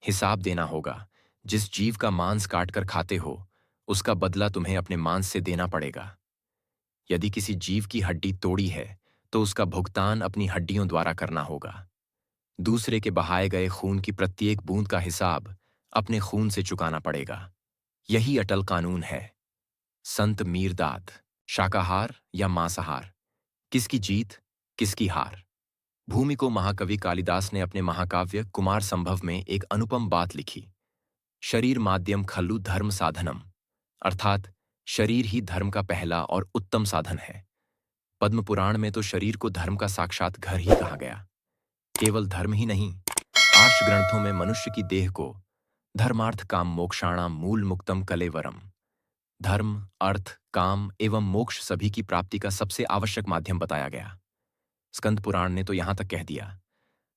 हिसाब देना होगा। जिस जीव का मांस काटकर खाते हो, उसका बदला तुम्हें अपने मांस से देना पड़ेगा। यदि किसी जीव की हड्डी तोड़ी है, तो उसका भुगतान अपनी हड्डियों द्वारा करना होगा। दूसरे के बहाए गए खून की प्रत्येक बूंद का हिसाब अपने खून से चुकाना पड़ेगा। यही अटल कानून है। संत मीरदाद। शाकाहार या मांसाहार, किसकी जीत, किसकी हार? भूमि को महाकवि कालिदास ने अपने महाकाव्य कुमार संभव में एक अनुपम बात लिखी। शरीर माध्यम खल्लु धर्म साधनम, अर्थात शरीर ही धर्म का पहला और उत्तम साधन है। पद्म पुराण में तो शरीर को धर्म का साक्षात घर ही कहा गया। केवल धर्म ही नहीं, आर्ष ग्रंथों में मनुष्य की देह को धर्मार्थ काम मोक्षाणाम मूल मुक्तम कलेवरम, धर्म, अर्थ, काम एवं मोक्ष सभी की प्राप्ति का सबसे आवश्यक माध्यम बताया गया। स्कंद पुराण ने तो यहां तक कह दिया,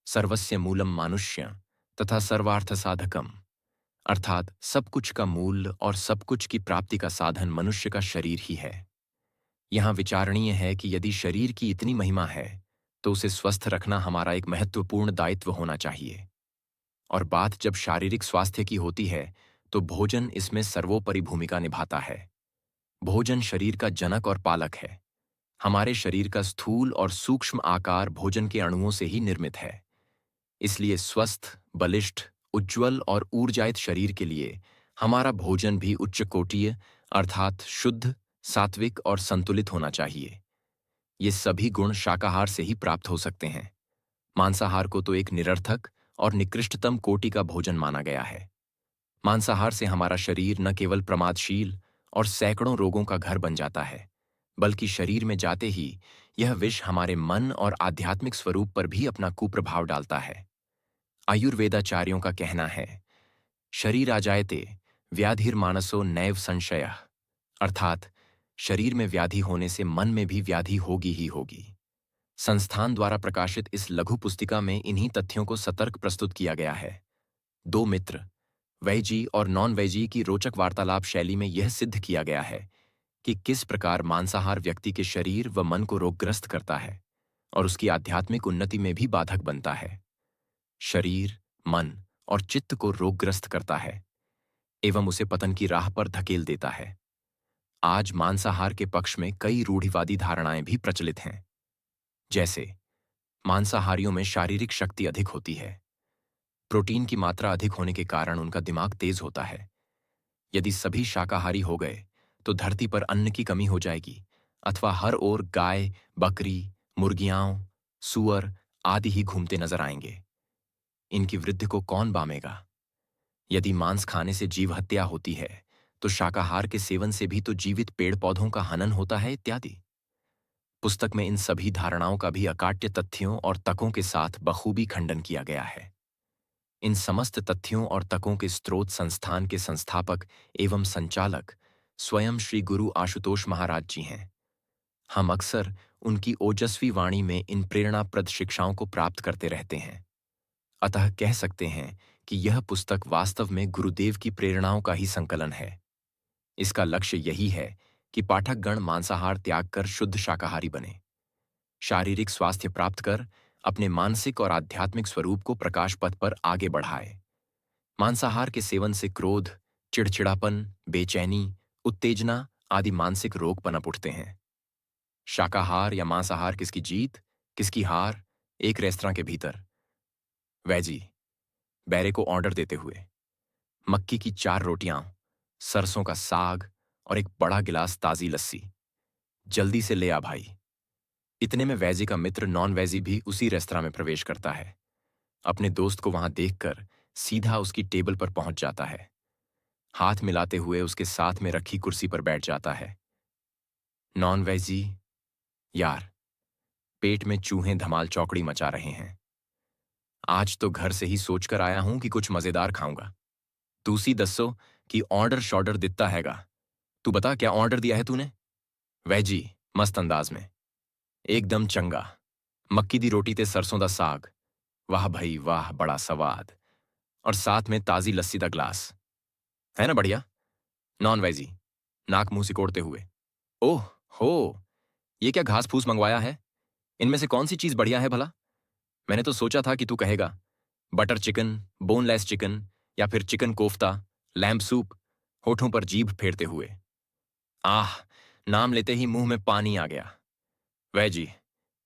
सर्वस्य मूलम मानुष्य तथा सर्वार्थ साधकम, अर्थात सब कुछ का मूल और सब कुछ की प्राप्ति का साधन मनुष्य का शरीर ही है। यहां विचारणीय है कि यदि शरीर की इतनी महिमा है, तो उसे स्वस्थ रखना हमारा एक महत्वपूर्ण दायित्व होना चाहिए। और बात जब शारीरिक स्वास्थ्य की होती है, तो भोजन इसमें सर्वोपरि भूमिका निभाता है। भोजन शरीर का जनक और पालक है। हमारे शरीर का स्थूल और सूक्ष्म आकार भोजन के अणुओं से ही निर्मित है। इसलिए स्वस्थ, बलिष्ठ, उज्ज्वल और ऊर्जायित शरीर के लिए हमारा भोजन भी उच्च कोटीय, अर्थात शुद्ध, सात्विक और संतुलित होना चाहिए। ये सभी गुण शाकाहार से ही प्राप्त हो सकते हैं। मांसाहार को तो एक निरर्थक और निकृष्टतम कोटि का भोजन माना गया है। मांसाहार से हमारा शरीर न केवल प्रमादशील और सैकड़ों रोगों का घर बन जाता है, बल्कि शरीर में जाते ही यह विष हमारे मन और आध्यात्मिक स्वरूप पर भी अपना कुप्रभाव डालता है। आयुर्वेदाचार्यों का कहना है, शरीर आ जायते व्याधिर्मानसो नैव संशयः, अर्थात शरीर में व्याधि होने से मन में भी व्याधि होगी ही होगी। संस्थान द्वारा प्रकाशित इस लघु पुस्तिका में इन्हीं तथ्यों को सतर्क प्रस्तुत किया गया है। दो मित्र, वैजी और नॉन वैजी की रोचक वार्तालाप शैली में यह सिद्ध किया गया है कि किस प्रकार मांसाहार व्यक्ति के शरीर व मन को रोगग्रस्त करता है और उसकी आध्यात्मिक उन्नति में भी बाधक बनता है। शरीर, मन और चित्त को रोगग्रस्त करता है एवं उसे पतन की राह पर धकेल देता है। आज मांसाहार के पक्ष में कई रूढ़िवादी धारणाएं भी प्रचलित हैं। जैसे, मांसाहारियों में शारीरिक शक्ति अधिक होती है। प्रोटीन की मात्रा अधिक होने के कारण उनका दिमाग तेज होता है। यदि सभी शाकाहारी हो गए, तो धरती पर अन्न की कमी हो जाएगी अथवा हर ओर गाय, बकरी, मुर्गियां, सूअर आदि ही घूमते नजर आएंगे। इनकी वृद्धि को कौन बामेगा? यदि मांस खाने से जीव हत्या होती है, तो शाकाहार के सेवन से भी तो जीवित पेड़ पौधों का हनन होता है इत्यादि। पुस्तक में इन सभी धारणाओं का भी अकाट्य तथ्यों और तकों के साथ बखूबी खंडन किया गया है। इन समस्त तथ्यों और तकों के स्रोत संस्थान के संस्थापक एवं संचालक स्वयं श्री गुरु आशुतोष महाराज जी हैं। हम अक्सर उनकी ओजस्वी वाणी में इन प्रेरणाप्रद शिक्षाओं को प्राप्त करते रहते हैं। अतः कह सकते हैं कि यह पुस्तक वास्तव में गुरुदेव की प्रेरणाओं का ही संकलन है। इसका लक्ष्य यही है कि पाठकगण मांसाहार त्याग कर शुद्ध शाकाहारी बने, शारीरिक स्वास्थ्य प्राप्त कर अपने मानसिक और आध्यात्मिक स्वरूप को प्रकाश पथ पर आगे बढ़ाए। मांसाहार के सेवन से क्रोध, चिड़चिड़ापन, बेचैनी, उत्तेजना आदि मानसिक रोग पनप उठते हैं। शाकाहार या मांसाहार किसकी जीत, किसकी हार? एक रेस्तरां के भीतर वैजी बैरे को ऑर्डर देते हुए, मक्की की 4 रोटियां, सरसों का साग और एक बड़ा गिलास ताजी लस्सी। जल्दी से ले आ भाई। इतने में वैजी का मित्र नॉन वैजी भी उसी रेस्तरां में प्रवेश करता है। अपने दोस्त को वहां देखकर सीधा उसकी टेबल पर पहुंच जाता है। हाथ मिलाते हुए उसके साथ में रखी कुर्सी पर बैठ जाता है। नॉन वैजी, यार, पेट में चूहे धमाल चौकड़ी मचा रहे हैं। आज तो घर से ही सोचकर आया हूं कि कुछ मजेदार खाऊंगा। तूसी दस्सो कि ऑर्डर शॉर्डर दिता हैगा। तू बता क्या ऑर्डर दिया है तूने? वैजी मस्त अंदाज में, एकदम चंगा। मक्की दी रोटी ते सरसों दा साग, वाह भाई वाह, बड़ा सवाद। और साथ में ताजी लस्सी दा ग्लास, है ना बढ़िया? नॉन वैजी नाक मुंह सिकोड़ते हुए, ओह हो, ये क्या घास फूस मंगवाया है? इनमें से कौन सी चीज बढ़िया है भला? मैंने तो सोचा था कि तू कहेगा बटर चिकन, बोनलेस चिकन या फिर चिकन कोफ्ता, लैम्ब सूप, होठों पर जीभ फेरते हुए। आह, नाम लेते ही मुंह में पानी आ गया। वैजी,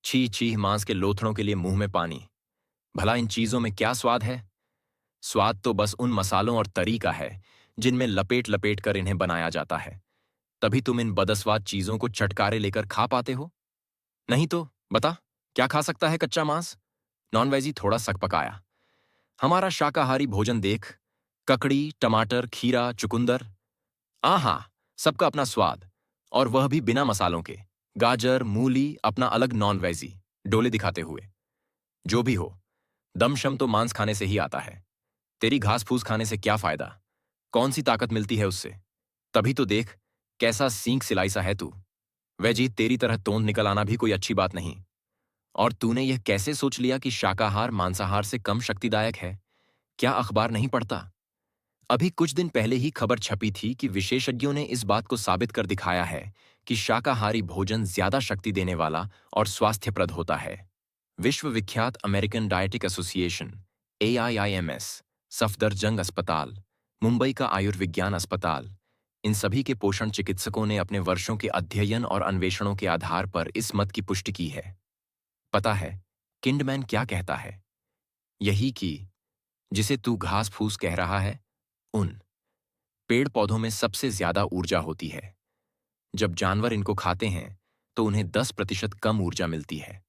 छी छी, मांस के लोथड़ों के लिए मुंह में पानी। भला इन चीजों में क्या स्वाद है? स्वाद तो बस उन मसालों और तरीका है जिनमें लपेट लपेट कर इन्हें बनाया जाता है। तभी तुम इन बदस्वाद चीजों को चटकारे लेकर खा पाते हो। नहीं तो बता, क्या खा सकता है कच्चा मांस? नॉन वेजी थोड़ा सकपकाया। हमारा शाकाहारी भोजन देख, ककड़ी, टमाटर, खीरा, चुकंदर, आहा, सबका अपना स्वाद, और वह भी बिना मसालों के। गाजर, मूली, अपना अलग नॉन वेजी, डोले दिखाते हुए। जो भी हो, दमशम तो मांस खाने से ही आता है। तेरी घास फूस खाने से क्या फायदा? कौन सी ताकत मिलती है उससे? तभी तो देख, कैसा सींग सिलाई सा है तू। वैजी, तेरी तरह तोंद निकल आना भी कोई अच्छी बात नहीं। और तूने यह कैसे सोच लिया कि शाकाहार मांसाहार से कम शक्तिदायक है? क्या अखबार नहीं पढ़ता? अभी कुछ दिन पहले ही खबर छपी थी कि विशेषज्ञों ने इस बात को साबित कर दिखाया है कि शाकाहारी भोजन ज्यादा शक्ति देने वाला और स्वास्थ्यप्रद होता है। विश्व विख्यात American dietetic association AIIMS, Safdarjung अस्पताल, मुंबई का आयुर्विज्ञान अस्पताल, इन सभी के पोषण चिकित्सकों ने अपने वर्षों के अध्ययन और अन्वेषणों के आधार पर इस मत की पुष्टि की है। पता है किंडमैन क्या कहता है? यही कि जिसे तू घास फूस कह रहा है, उन पेड़ पौधों में सबसे ज्यादा ऊर्जा होती है। जब जानवर इनको खाते हैं तो उन्हें 10% कम ऊर्जा मिलती है।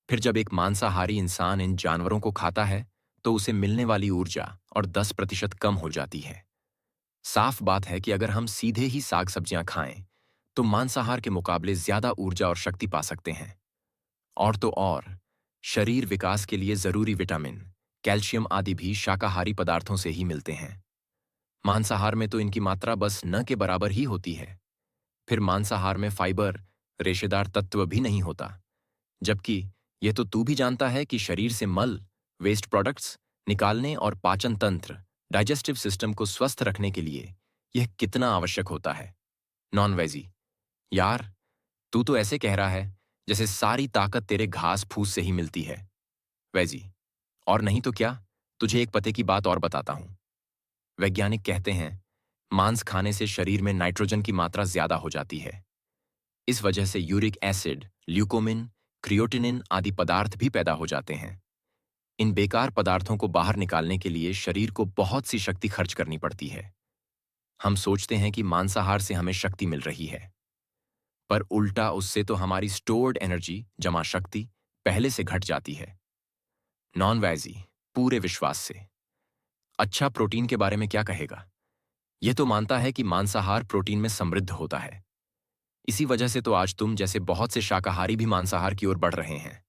फिर जब एक मांसाहारी इंसान इन जानवरों को खाता है तो उसे मिलने वाली ऊर्जा और 10% कम हो जाती है। साफ बात है कि अगर हम सीधे ही साग सब्जियां खाएं तो मांसाहार के मुकाबले ज्यादा ऊर्जा और शक्ति पा सकते हैं। और तो और, शरीर विकास के लिए जरूरी विटामिन, कैल्शियम आदि भी शाकाहारी पदार्थों से ही मिलते हैं। मांसाहार में तो इनकी मात्रा बस न के बराबर ही होती है। फिर मांसाहार में फाइबर, रेशेदार तत्व भी नहीं होता। जबकि यह तो तू भी जानता है कि शरीर से मल, वेस्ट प्रोडक्ट्स निकालने और पाचन तंत्र, डाइजेस्टिव सिस्टम को स्वस्थ रखने के लिए यह कितना आवश्यक होता है। नॉन वेजी, यार, तू तो ऐसे कह रहा है जैसे सारी ताकत तेरे घास फूस से ही मिलती है। वेजी, और नहीं तो क्या, तुझे एक पते की बात और बताता हूं। वैज्ञानिक कहते हैं मांस खाने से शरीर में नाइट्रोजन की मात्रा ज्यादा हो जाती है। इस वजह से यूरिक एसिड, ल्यूकोमिन, क्रियोटिनिन आदि पदार्थ भी पैदा हो जाते हैं। इन बेकार पदार्थों को बाहर निकालने के लिए शरीर को बहुत सी शक्ति खर्च करनी पड़ती है। हम सोचते हैं कि मांसाहार से हमें शक्ति मिल रही है, पर उल्टा उससे तो हमारी स्टोर्ड एनर्जी, जमा शक्ति, पहले से घट जाती है। नॉन वेजी, पूरे विश्वास से। अच्छा, प्रोटीन के बारे में क्या कहेगा? यह तो मानता है कि मांसाहार प्रोटीन में समृद्ध होता है। इसी वजह से तो आज तुम जैसे बहुत से शाकाहारी भी मांसाहार की ओर बढ़ रहे हैं।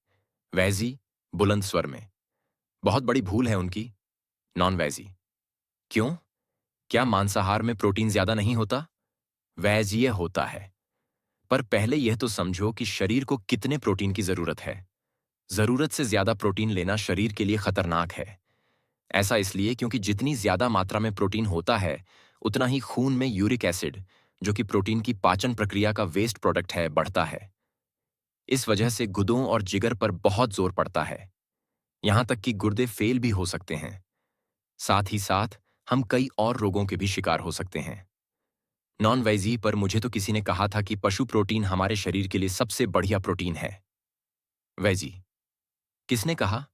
वैजी, बुलंद स्वर में, बहुत बड़ी भूल है उनकी। नॉन वेजी, क्यों? क्या मांसाहार में प्रोटीन ज्यादा नहीं होता? वैज, ये होता है। पर पहले यह तो समझो कि शरीर को कितने प्रोटीन की जरूरत है। जरूरत से ज्यादा प्रोटीन लेना शरीर के लिए खतरनाक है। ऐसा इसलिए क्योंकि जितनी ज्यादा मात्रा में प्रोटीन होता है उतना ही खून में यूरिक एसिड, जो कि प्रोटीन की पाचन प्रक्रिया का वेस्ट प्रोडक्ट है, बढ़ता है। इस वजह से गुर्दों और जिगर पर बहुत जोर पड़ता है। यहां तक कि गुर्दे फेल भी हो सकते हैं। साथ ही साथ हम कई और रोगों के भी शिकार हो सकते हैं। नॉन वेजी, पर मुझे तो किसी ने कहा था कि पशु प्रोटीन हमारे शरीर के लिए सबसे बढ़िया प्रोटीन है। वेजी, किसने कहा?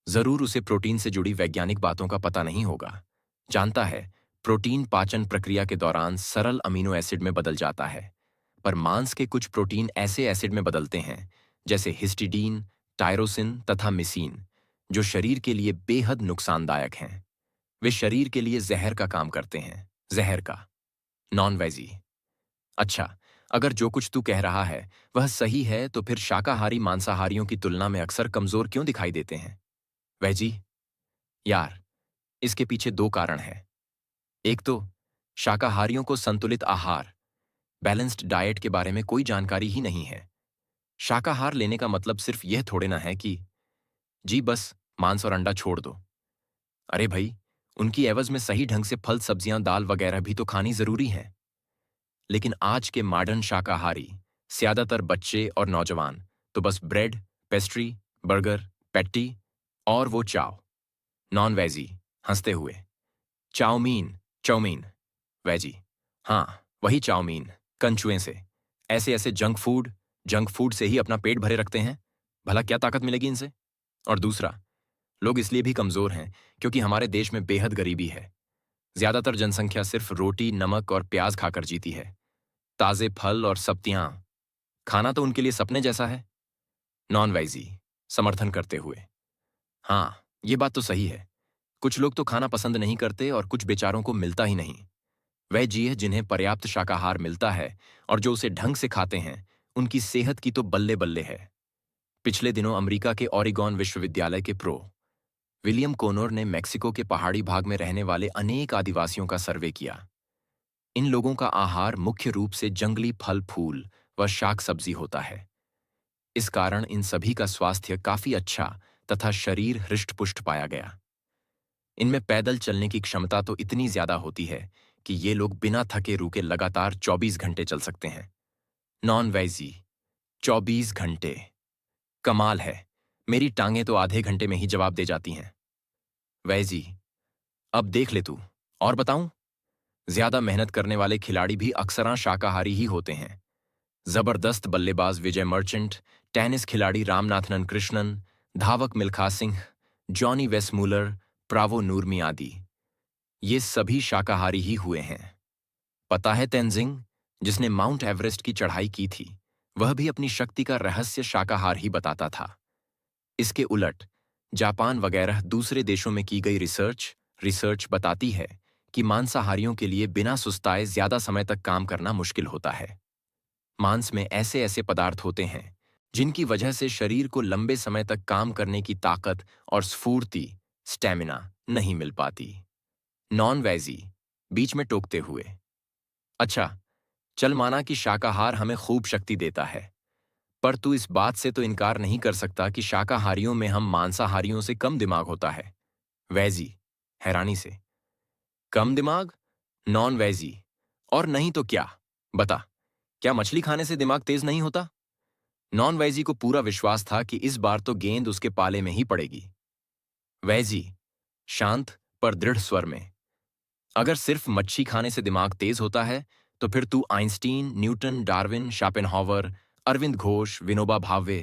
जरूर उसे प्रोटीन से जुड़ी वैज्ञानिक बातों का पता नहीं होगा। जानता है प्रोटीन पाचन प्रक्रिया के दौरान सरल अमीनो एसिड में बदल जाता है, पर मांस के कुछ प्रोटीन ऐसे एसिड में बदलते हैं जैसे हिस्टिडीन, टायरोसिन तथा मिसीन, जो शरीर के लिए बेहद नुकसानदायक हैं। वे शरीर के लिए जहर का काम करते हैं। जहर का। नॉन वेजी, अच्छा, अगर जो कुछ तू कह रहा है वह सही है तो फिर शाकाहारी मांसाहारियों की तुलना में अक्सर कमजोर क्यों दिखाई देते हैं? वेजी, यार, इसके पीछे दो कारण हैं। एक तो शाकाहारियों को संतुलित आहार, बैलेंस्ड डाइट के बारे में कोई जानकारी ही नहीं है। शाकाहार लेने का मतलब सिर्फ यह थोड़े ना है कि जी बस मांस और अंडा छोड़ दो। अरे भाई, उनकी एवज में सही ढंग से फल, सब्जियां, दाल वगैरह भी तो खानी जरूरी है। लेकिन आज के मॉडर्न शाकाहारी, ज्यादातर बच्चे और नौजवान, तो बस ब्रेड, पेस्ट्री, बर्गर, पैटी और वो चाव। नॉन वेजी, हंसते हुए, चाउमीन, चाउमीन। वेजी। हाँ, वही चाउमीन, कंचुए से। ऐसे ऐसे जंक फूड से ही अपना पेट भरे रखते हैं। भला क्या ताकत मिलेगी इनसे? और दूसरा, लोग इसलिए भी कमजोर हैं क्योंकि हमारे देश में बेहद गरीबी है। ज्यादातर जनसंख्या सिर्फ रोटी, नमक और प्याज खाकर जीती है। ताजे फल और सब्जियां खाना तो उनके लिए सपने जैसा है। नॉन वेजी, समर्थन करते हुए। हाँ, ये बात तो सही है। कुछ लोग तो खाना पसंद नहीं करते और कुछ बेचारों को मिलता ही नहीं। वह जीव जिन्हें पर्याप्त शाकाहार मिलता है और जो उसे ढंग से खाते हैं, उनकी सेहत की तो बल्ले बल्ले है। पिछले दिनों अमेरिका के ओरेगॉन विश्वविद्यालय के प्रो विलियम कोनोर ने मेक्सिको के पहाड़ी भाग में रहने वाले अनेक आदिवासियों का सर्वे किया। इन लोगों का आहार मुख्य रूप से जंगली फल फूल व शाक सब्जी होता है। इस कारण इन सभी का स्वास्थ्य काफी अच्छा तथा शरीर हृष्टपुष्ट पाया गया। इनमें पैदल चलने की क्षमता तो इतनी ज्यादा होती है कि ये लोग बिना थके रुके लगातार 24 घंटे चल सकते हैं। नॉन वेजी, 24 घंटे। कमाल है। मेरी टांगें तो आधे घंटे में ही जवाब दे जाती हैं। वेजी, अब देख ले तू। और बताऊं? ज्यादा मेहनत करने वाले खिलाड़ी भी अक्सर शाकाहारी ही होते हैं। जबरदस्त बल्लेबाज विजय मर्चेंट, टेनिस खिलाड़ी रामनाथन कृष्णन, धावक मिल्खा सिंह, जॉनी वेस्टमूलर, प्रावो नूरमी आदि ये सभी शाकाहारी ही हुए हैं। पता है तेंजिंग, जिसने माउंट एवरेस्ट की चढ़ाई की थी, वह भी अपनी शक्ति का रहस्य शाकाहार ही बताता था। इसके उलट जापान वगैरह दूसरे देशों में की गई रिसर्च बताती है कि मांसाहारियों के लिए बिना सुस्ताए ज्यादा समय तक काम करना मुश्किल होता है। मांस में ऐसे ऐसे पदार्थ होते हैं जिनकी वजह से शरीर को लंबे समय तक काम करने की ताकत और स्फूर्ति स्टेमिना नहीं मिल पाती। नॉन वेजी, बीच में टोकते हुए। अच्छा, चल माना कि शाकाहार हमें खूब शक्ति देता है, पर तू इस बात से तो इनकार नहीं कर सकता कि शाकाहारियों में हम मांसाहारियों से कम दिमाग होता है। वेजी, हैरानी से। कम दिमाग? नॉन वेजी, और नहीं तो क्या? बता, क्या मछली खाने से दिमाग तेज नहीं होता? नॉन वेजी को पूरा विश्वास था कि इस बार तो गेंद उसके पाले में ही पड़ेगी। वेजी, शांत पर दृढ़ स्वर में। अगर सिर्फ मच्छी खाने से दिमाग तेज होता है, तो फिर तू Einstein, Newton, Darwin, Schopenhauer, Arvind Ghosh, Vinoba Bhave,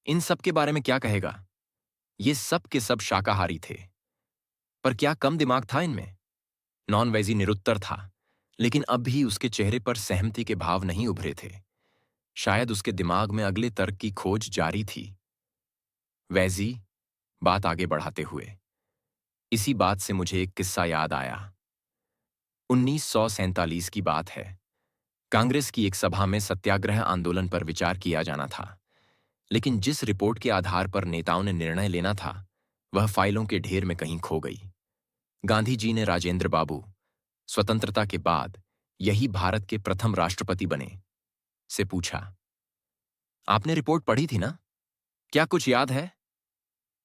इन सब के बारे में क्या कहेगा? ये सब के सब शाकाहारी थे, पर क्या कम दिमाग था इनमें? नॉन वेजी निरुत्तर था, लेकिन अब भी उसके चेहरे पर सहमति के भाव नहीं उभरे थे। शायद उसके दिमाग में अगले तर्क की खोज जारी थी। वेजी, बात आगे बढ़ाते हुए, इसी बात से मुझे एक किस्सा याद आया। 1947 की बात है। कांग्रेस की एक सभा में सत्याग्रह आंदोलन पर विचार किया जाना था, लेकिन जिस रिपोर्ट के आधार पर नेताओं ने निर्णय लेना था, वह फाइलों के ढेर में कहीं खो गई। गांधी जी ने राजेंद्र बाबू, स्वतंत्रता के बाद यही भारत के प्रथम राष्ट्रपति बने, से पूछा, आपने रिपोर्ट पढ़ी थी ना? क्या कुछ याद है?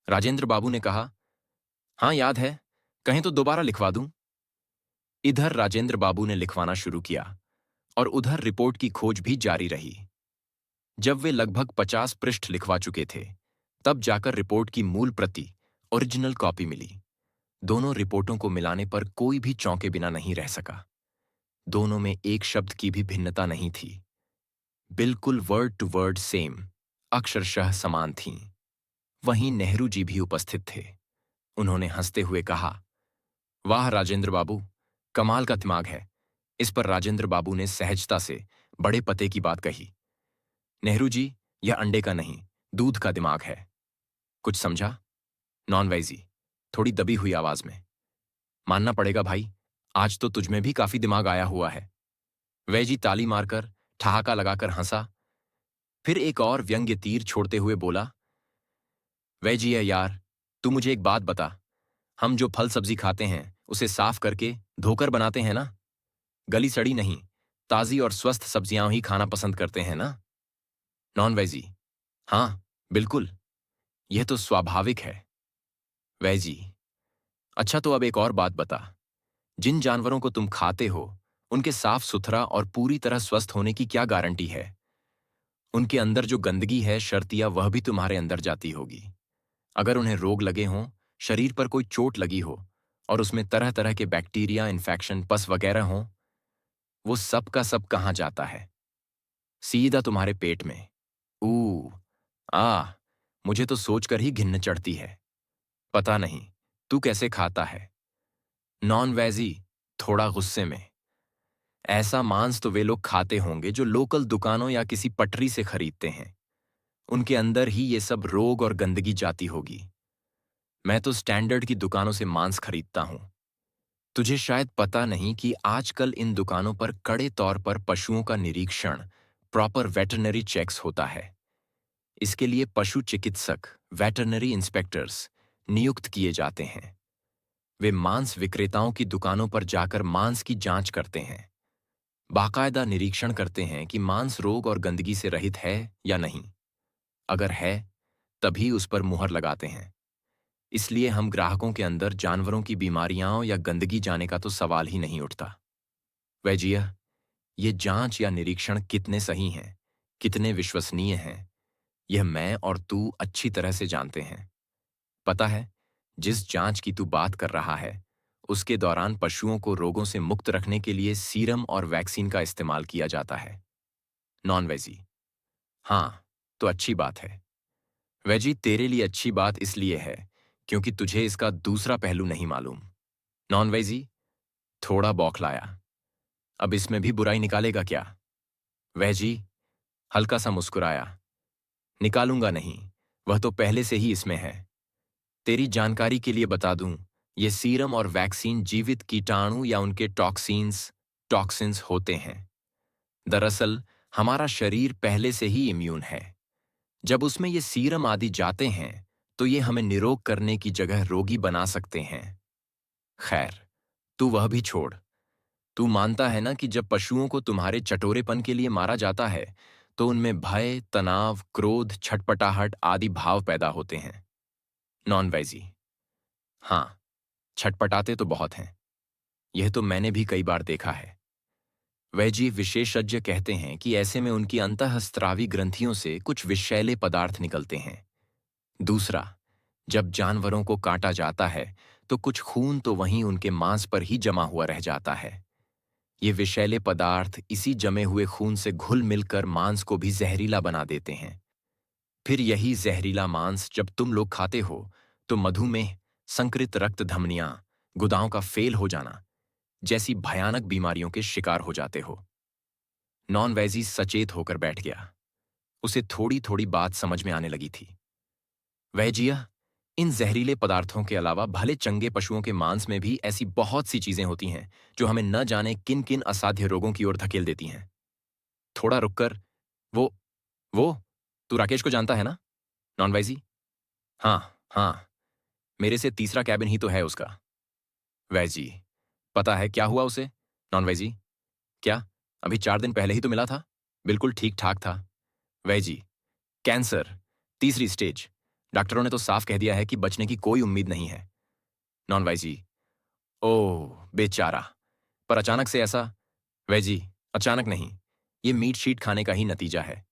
राजेंद्र बाबू ने कहा, हाँ याद है, कहें तो दोबारा लिखवा दूं। इधर राजेंद्र बाबू ने लिखवाना शुरू किया और उधर रिपोर्ट की खोज भी जारी रही। जब वे लगभग 50 पृष्ठ लिखवा चुके थे, तब जाकर रिपोर्ट की मूल प्रति, ओरिजिनल कॉपी मिली। दोनों रिपोर्टों को मिलाने पर कोई भी चौंके बिना नहीं रह सका। दोनों में एक शब्द की भी भिन्नता नहीं थी। बिल्कुल वर्ड टू वर्ड सेम, अक्षरशः समान थीं। वहीं नेहरू जी भी उपस्थित थे। उन्होंने हंसते हुए कहा, वाह राजेंद्र बाबू, कमाल का दिमाग है। इस पर राजेंद्र बाबू ने सहजता से बड़े पते की बात कही, नेहरू जी, यह अंडे का नहीं, दूध का दिमाग है। कुछ समझा? नॉन वेजी, थोड़ी दबी हुई आवाज में। मानना पड़ेगा भाई, आज तो तुझमें भी काफी दिमाग आया हुआ है। वेजी ताली मारकर, ठहाका लगाकर हंसा, फिर एक और व्यंग्य तीर छोड़ते हुए बोला, वेजी है यार, तू मुझे एक बात बता, हम जो फल सब्जी खाते हैं उसे साफ करके धोकर बनाते हैं ना? गली सड़ी नहीं, ताजी और स्वस्थ सब्जियां ही खाना पसंद करते हैं ना? नॉन वेजी, हाँ बिल्कुल, यह तो स्वाभाविक है। वेजी, अच्छा तो अब एक और बात बता, जिन जानवरों को तुम खाते हो, उनके साफ सुथरा और पूरी तरह स्वस्थ होने की क्या गारंटी है? उनके अंदर जो गंदगी है शर्तिया वह भी तुम्हारे अंदर जाती होगी। अगर उन्हें रोग लगे हों, शरीर पर कोई चोट लगी हो, और उसमें तरह तरह के बैक्टीरिया, इन्फेक्शन, पस वगैरह हों, वो सब का सब कहाँ जाता है? सीधा तुम्हारे पेट में। ऊ आ मुझे तो सोचकर ही घिन्न चढ़ती है। पता नहीं तू कैसे खाता है। नॉन वेजी, थोड़ा गुस्से में। ऐसा मांस तो वे लोग खाते होंगे जो लोकल दुकानों या किसी पटरी से खरीदते हैं। उनके अंदर ही ये सब रोग और गंदगी जाती होगी। मैं तो स्टैंडर्ड की दुकानों से मांस खरीदता हूं। तुझे शायद पता नहीं कि आजकल इन दुकानों पर कड़े तौर पर पशुओं का निरीक्षण, प्रॉपर वेटरनरी चेक्स होता है। इसके लिए पशु चिकित्सक, वेटरनरी इंस्पेक्टर्स नियुक्त किए जाते हैं। वे मांस विक्रेताओं की दुकानों पर जाकर मांस की जांच करते हैं, बाकायदा निरीक्षण करते हैं कि मांस रोग और गंदगी से रहित है या नहीं। अगर है, तभी उस पर मुहर लगाते हैं। इसलिए हम ग्राहकों के अंदर जानवरों की बीमारियां या गंदगी जाने का तो सवाल ही नहीं उठता। वैजिया, ये जांच या निरीक्षण कितने सही हैं, कितने विश्वसनीय हैं, यह मैं और तू अच्छी तरह से जानते हैं। पता है, जिस जांच की तू बात कर रहा है, उसके दौरान पशुओं को रोगों से मुक्त रखने के लिए सीरम और वैक्सीन का इस्तेमाल किया जाता है। नॉन वेजी, हाँ, तो अच्छी बात है। वेजी, तेरे लिए अच्छी बात इसलिए है क्योंकि तुझे इसका दूसरा पहलू नहीं मालूम। नॉन वेजी थोड़ा बौखलाया। अब इसमें भी बुराई निकालेगा क्या? वेजी हल्का सा मुस्कुराया। निकालूंगा नहीं, वह तो पहले से ही इसमें है। तेरी जानकारी के लिए बता दूं, ये सीरम और वैक्सीन जीवित कीटाणु या उनके टॉक्सिन्स होते हैं। दरअसल हमारा शरीर पहले से ही इम्यून है। जब उसमें ये सीरम आदि जाते हैं तो ये हमें निरोग करने की जगह रोगी बना सकते हैं। खैर, तू वह भी छोड़। तू मानता है ना कि जब पशुओं को तुम्हारे चटोरेपन के लिए मारा जाता है तो उनमें भय, तनाव, क्रोध, छटपटाहट आदि भाव पैदा होते हैं। नॉन वेजी, हाँ, छटपटाते तो बहुत हैं। यह तो मैंने भी कई बार देखा है। वैजी विशेषज्ञ कहते हैं कि ऐसे में उनकी अंतःस्त्रावी ग्रंथियों से कुछ विषैले पदार्थ निकलते हैं। दूसरा, जब जानवरों को काटा जाता है तो कुछ खून तो वहीं उनके मांस पर ही जमा हुआ रह जाता है। ये विषैले पदार्थ इसी जमे हुए खून से घुल मिलकर मांस को भी जहरीला बना देते हैं। फिर यही जहरीला मांस जब तुम लोग खाते हो तो मधुमेह, संकृत रक्त धमनियां, गुदाओं का फेल हो जाना जैसी भयानक बीमारियों के शिकार हो जाते हो। नॉन वेजी सचेत होकर बैठ गया। उसे थोड़ी थोड़ी बात समझ में आने लगी थी। वैजिया, इन जहरीले पदार्थों के अलावा भले चंगे पशुओं के मांस में भी ऐसी बहुत सी चीजें होती हैं जो हमें न जाने किन किन असाध्य रोगों की ओर धकेल देती हैं। थोड़ा रुककर, वो वो तू राकेश को जानता है ना? नॉन वेजी, हाँ हाँ, मेरे से तीसरा कैबिन ही तो है उसका। वैजी, पता है क्या हुआ उसे? नॉन वेजी, क्या? अभी 4 दिन पहले ही तो मिला था, बिल्कुल ठीक ठाक था। वैजी, कैंसर, तीसरी स्टेज। डॉक्टरों ने तो साफ कह दिया है कि बचने की कोई उम्मीद नहीं है। नॉन वेजी, ओह बेचारा, पर अचानक से ऐसा? वेजी, अचानक नहीं, ये मीट शीट खाने का ही नतीजा है।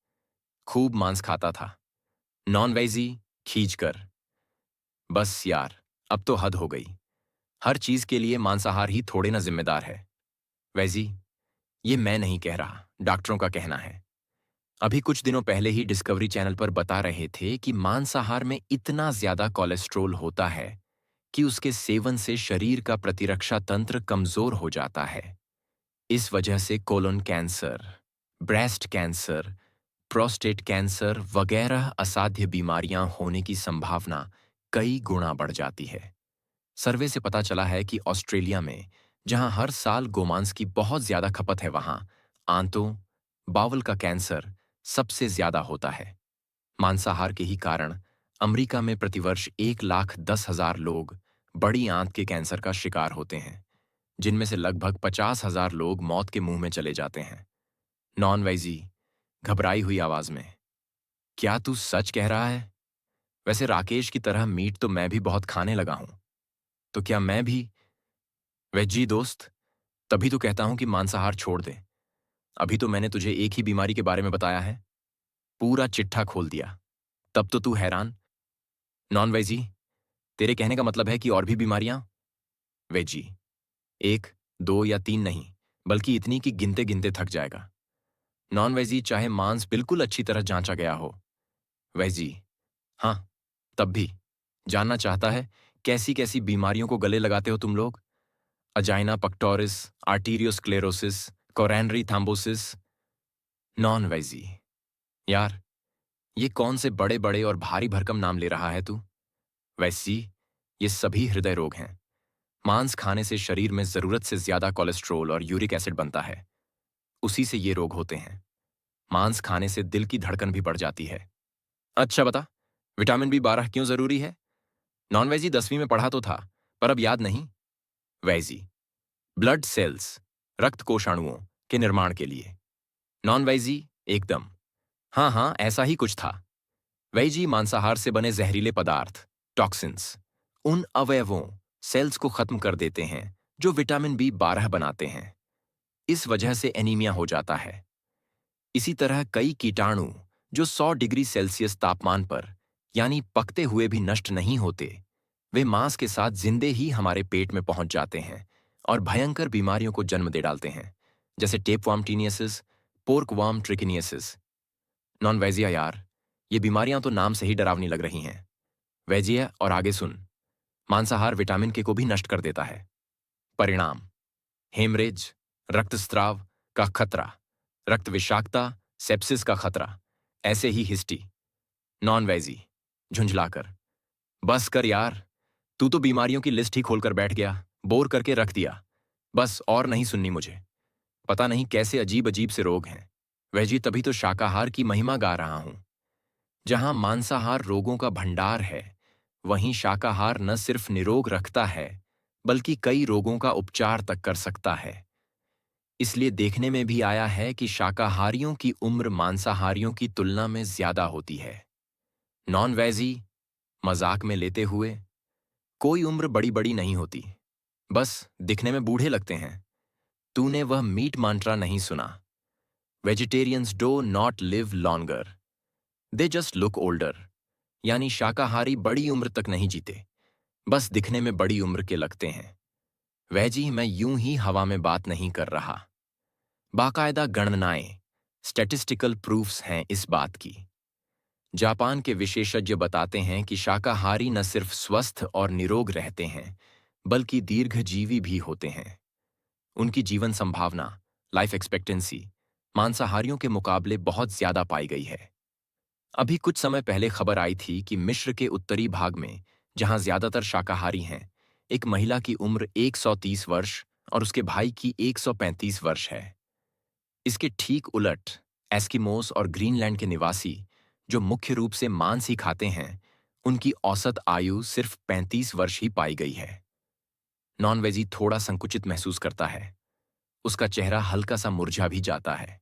खूब मांस खाता था। नॉन वेजी खींचकर, बस यार, अब तो हद हो गई। हर चीज के लिए मांसाहार ही थोड़े ना जिम्मेदार है। वैजी, ये मैं नहीं कह रहा, डॉक्टरों का कहना है। अभी कुछ दिनों पहले ही डिस्कवरी चैनल पर बता रहे थे कि मांसाहार में इतना ज्यादा कोलेस्ट्रोल होता है कि उसके सेवन से शरीर का प्रतिरक्षा तंत्र कमजोर हो जाता है। इस वजह से colon cancer, breast cancer, prostate cancer वगैरह असाध्य बीमारियां होने की संभावना कई गुना बढ़ जाती है। सर्वे से पता चला है कि ऑस्ट्रेलिया में, जहां हर साल गोमांस की बहुत ज्यादा खपत है, वहां आंतों, बावल का कैंसर सबसे ज्यादा होता है। मांसाहार के ही कारण अमेरिका में प्रतिवर्ष 1,10,000 लोग बड़ी आंत के कैंसर का शिकार होते हैं, जिनमें से लगभग 50,000 लोग मौत के मुंह में चले जाते हैं। नॉन वेजी घबराई हुई आवाज में, क्या तू सच कह रहा है? वैसे राकेश की तरह मीट तो मैं भी बहुत खाने लगा हूं, तो क्या मैं भी? वेजी दोस्त, तभी तो कहता हूं कि मांसाहार छोड़ दे। अभी तो मैंने तुझे एक ही बीमारी के बारे में बताया है, पूरा चिट्ठा खोल दिया। तब तो तू हैरान। नॉन वेजी, तेरे कहने का मतलब है कि और भी बीमारियां? वेजी, एक, दो या तीन नहीं, बल्कि इतनी कि गिनते गिनते थक जाएगा। नॉन वेजी, चाहे मांस बिल्कुल अच्छी तरह जांचा गया हो। वेजी, हाँ, तब भी जानना चाहता है कैसी कैसी बीमारियों को गले लगाते हो तुम लोग। Angina pectoris, arteriosclerosis, coronary thrombosis. Non veggie, यार, ये कौन से बड़े बड़े और भारी भरकम नाम ले रहा है तू। वैसी, ये सभी हृदय रोग हैं। मांस खाने से शरीर में जरूरत से ज्यादा कोलेस्ट्रोल और यूरिक एसिड बनता है, उसी से ये रोग होते हैं। मांस खाने से दिल की धड़कन भी बढ़ जाती है। अच्छा बता, विटामिन बी 12 क्यों जरूरी है। नॉन वेजी 10वीं में पढ़ा तो था, पर अब याद नहीं। वेजी, ब्लड सेल्स, रक्त कोशाणुओं के निर्माण के लिए। नॉन वेजी, एकदम, हाँ हाँ, ऐसा ही कुछ था। वेजी मांसाहार से बने जहरीले पदार्थ, टॉक्सिन्स, उन अवयवों, सेल्स को खत्म कर देते हैं जो विटामिन बी 12 बनाते हैं। इस वजह से एनीमिया हो जाता है। इसी तरह कई कीटाणु जो 100 डिग्री सेल्सियस तापमान पर, यानी पकते हुए भी नष्ट नहीं होते, वे मांस के साथ जिंदे ही हमारे पेट में पहुंच जाते हैं और भयंकर बीमारियों को जन्म दे डालते हैं, जैसे टेपवर्म टीनियसिस, पोर्कवर्म ट्रिकिनियसिस। नॉन वेजिया, यार, ये बीमारियां तो नाम से ही डरावनी लग रही हैं। वेजिया, और आगे सुन। मांसाहार विटामिन के को भी नष्ट कर देता है। परिणाम: हेमरेज, रक्तस्राव का खतरा, रक्त विषाक्तता, सेप्सिस का खतरा, ऐसे ही हिस्टी। नॉन वेजी, झुंझलाकर, बस कर यार, तू तो बीमारियों की लिस्ट ही खोलकर बैठ गया, बोर करके रख दिया। बस और नहीं सुननी मुझे। पता नहीं कैसे अजीब अजीब से रोग हैं। वेजी, तभी तो शाकाहार की महिमा गा रहा हूं। जहां मांसाहार रोगों का भंडार है, वहीं शाकाहार न सिर्फ निरोग रखता है, बल्कि कई रोगों का उपचार तक कर सकता है। इसलिए देखने में भी आया है कि शाकाहारियों की उम्र मांसाहारियों की तुलना में ज्यादा होती है। नॉन वेजी, मजाक में लेते हुए, कोई उम्र बड़ी बड़ी नहीं होती, बस दिखने में बूढ़े लगते हैं। तूने वह मीट मंत्रा नहीं सुना? Vegetarians do not live longer, they just look older. यानी शाकाहारी बड़ी उम्र तक नहीं जीते, बस दिखने में बड़ी उम्र के लगते हैं। वैजी, मैं यूं ही हवा में बात नहीं कर रहा। बाकायदा गणनाएं, स्टैटिस्टिकल प्रूफ्स हैं इस बात की। जापान के विशेषज्ञ बताते हैं कि शाकाहारी न सिर्फ स्वस्थ और निरोग रहते हैं, बल्कि दीर्घजीवी भी होते हैं। उनकी जीवन संभावना, लाइफ एक्सपेक्टेंसी, मांसाहारियों के मुकाबले बहुत ज्यादा पाई गई है। अभी कुछ समय पहले खबर आई थी कि मिस्र के उत्तरी भाग में, जहां ज्यादातर शाकाहारी हैं, एक महिला की उम्र 130 वर्ष और उसके भाई की 135 वर्ष है। इसके ठीक उलट, एस्किमोस और ग्रीनलैंड के निवासी, जो मुख्य रूप से मांस ही खाते हैं, उनकी औसत आयु सिर्फ 35 वर्ष ही पाई गई है। नॉन वेजी थोड़ा संकुचित महसूस करता है। उसका चेहरा हल्का सा मुरझा भी जाता है।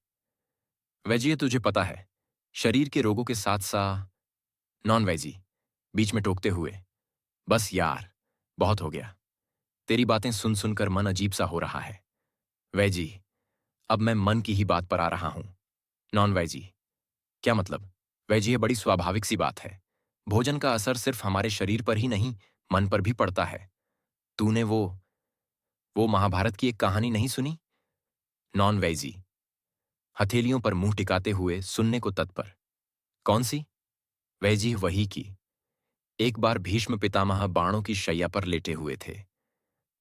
वेजी, ये तुझे पता है, शरीर के रोगों के साथ साथ। नॉन वेजी, बीच में टोकते हुए, बस यार, बहुत हो गया। तेरी बातें सुन सुनकर मन अजीब सा हो रहा है। वेजी, अब मैं मन की ही बात पर आ रहा हूं। नॉन वेजी, क्या मतलब? वेजी, ये बड़ी स्वाभाविक सी बात है। भोजन का असर सिर्फ हमारे शरीर पर ही नहीं, मन पर भी पड़ता है। तूने वो महाभारत की एक कहानी नहीं सुनी? नॉन वेजी, हथेलियों पर मुंह टिकाते हुए सुनने को तत्पर। कौन सी? वेजी, वही की। एक बार भीष्म पितामह बाणों की शैया पर लेटे हुए थे।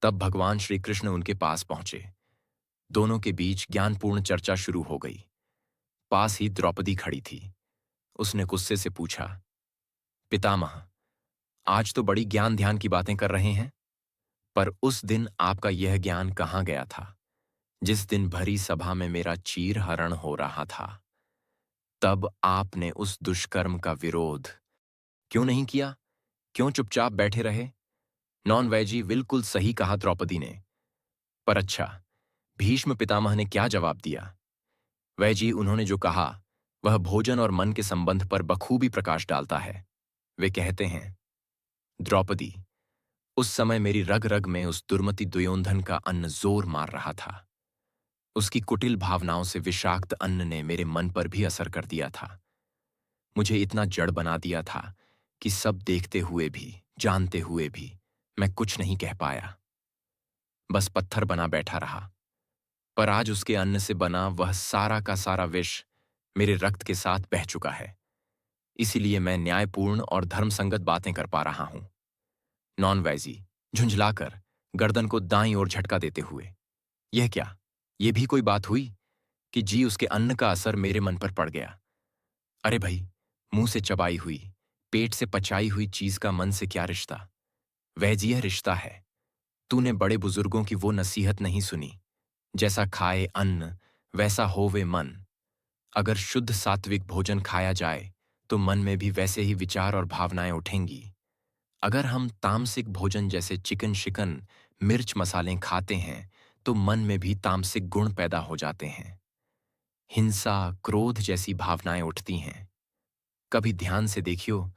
तब भगवान श्री कृष्ण उनके पास पहुंचे। दोनों के बीच ज्ञानपूर्ण चर्चा शुरू हो गई। पास ही द्रौपदी खड़ी थी। उसने गुस्से से पूछा, पितामह, आज तो बड़ी ज्ञान ध्यान की बातें कर रहे हैं, पर उस दिन आपका यह ज्ञान कहाँ गया था, जिस दिन भरी सभा में मेरा चीर हरण हो रहा था? तब आपने उस दुष्कर्म का विरोध क्यों नहीं किया? क्यों चुपचाप बैठे रहे? नॉन वेजी, बिल्कुल सही कहा द्रौपदी ने। पर अच्छा, भीष्म पितामह ने क्या जवाब दिया? वैजी, उन्होंने जो कहा, वह भोजन और मन के संबंध पर बखूबी प्रकाश डालता है। वे कहते हैं, द्रौपदी, उस समय मेरी रग रग में उस दुर्मति दुयोधन का अन्न जोर मार रहा था। उसकी कुटिल भावनाओं से विषाक्त अन्न ने मेरे मन पर भी असर कर दिया था। मुझे इतना जड़ बना दिया था कि सब देखते हुए भी, जानते हुए भी मैं कुछ नहीं कह पाया। बस पत्थर बना बैठा रहा। पर आज उसके अन्न से बना वह सारा का सारा विष मेरे रक्त के साथ बह चुका है। इसीलिए मैं न्यायपूर्ण और धर्मसंगत बातें कर पा रहा हूं। नॉन वैजी झुंझलाकर गर्दन को दाईं ओर झटका देते हुए, यह क्या, यह भी कोई बात हुई कि जी उसके अन्न का असर मेरे मन पर पड़ गया। अरे भाई, मुंह से चबाई हुई, पेट से पचाई हुई चीज का मन से क्या रिश्ता? वैजी यह रिश्ता है। तूने बड़े बुजुर्गों की वो नसीहत नहीं सुनी, जैसा खाए अन्न वैसा होवे मन। अगर शुद्ध सात्विक भोजन खाया जाए तो मन में भी वैसे ही विचार और भावनाएं उठेंगी। अगर हम तामसिक भोजन जैसे चिकन शिकन मिर्च मसाले खाते हैं तो मन में भी तामसिक गुण पैदा हो जाते हैं। हिंसा क्रोध जैसी भावनाएं उठती हैं। कभी ध्यान से देखियो,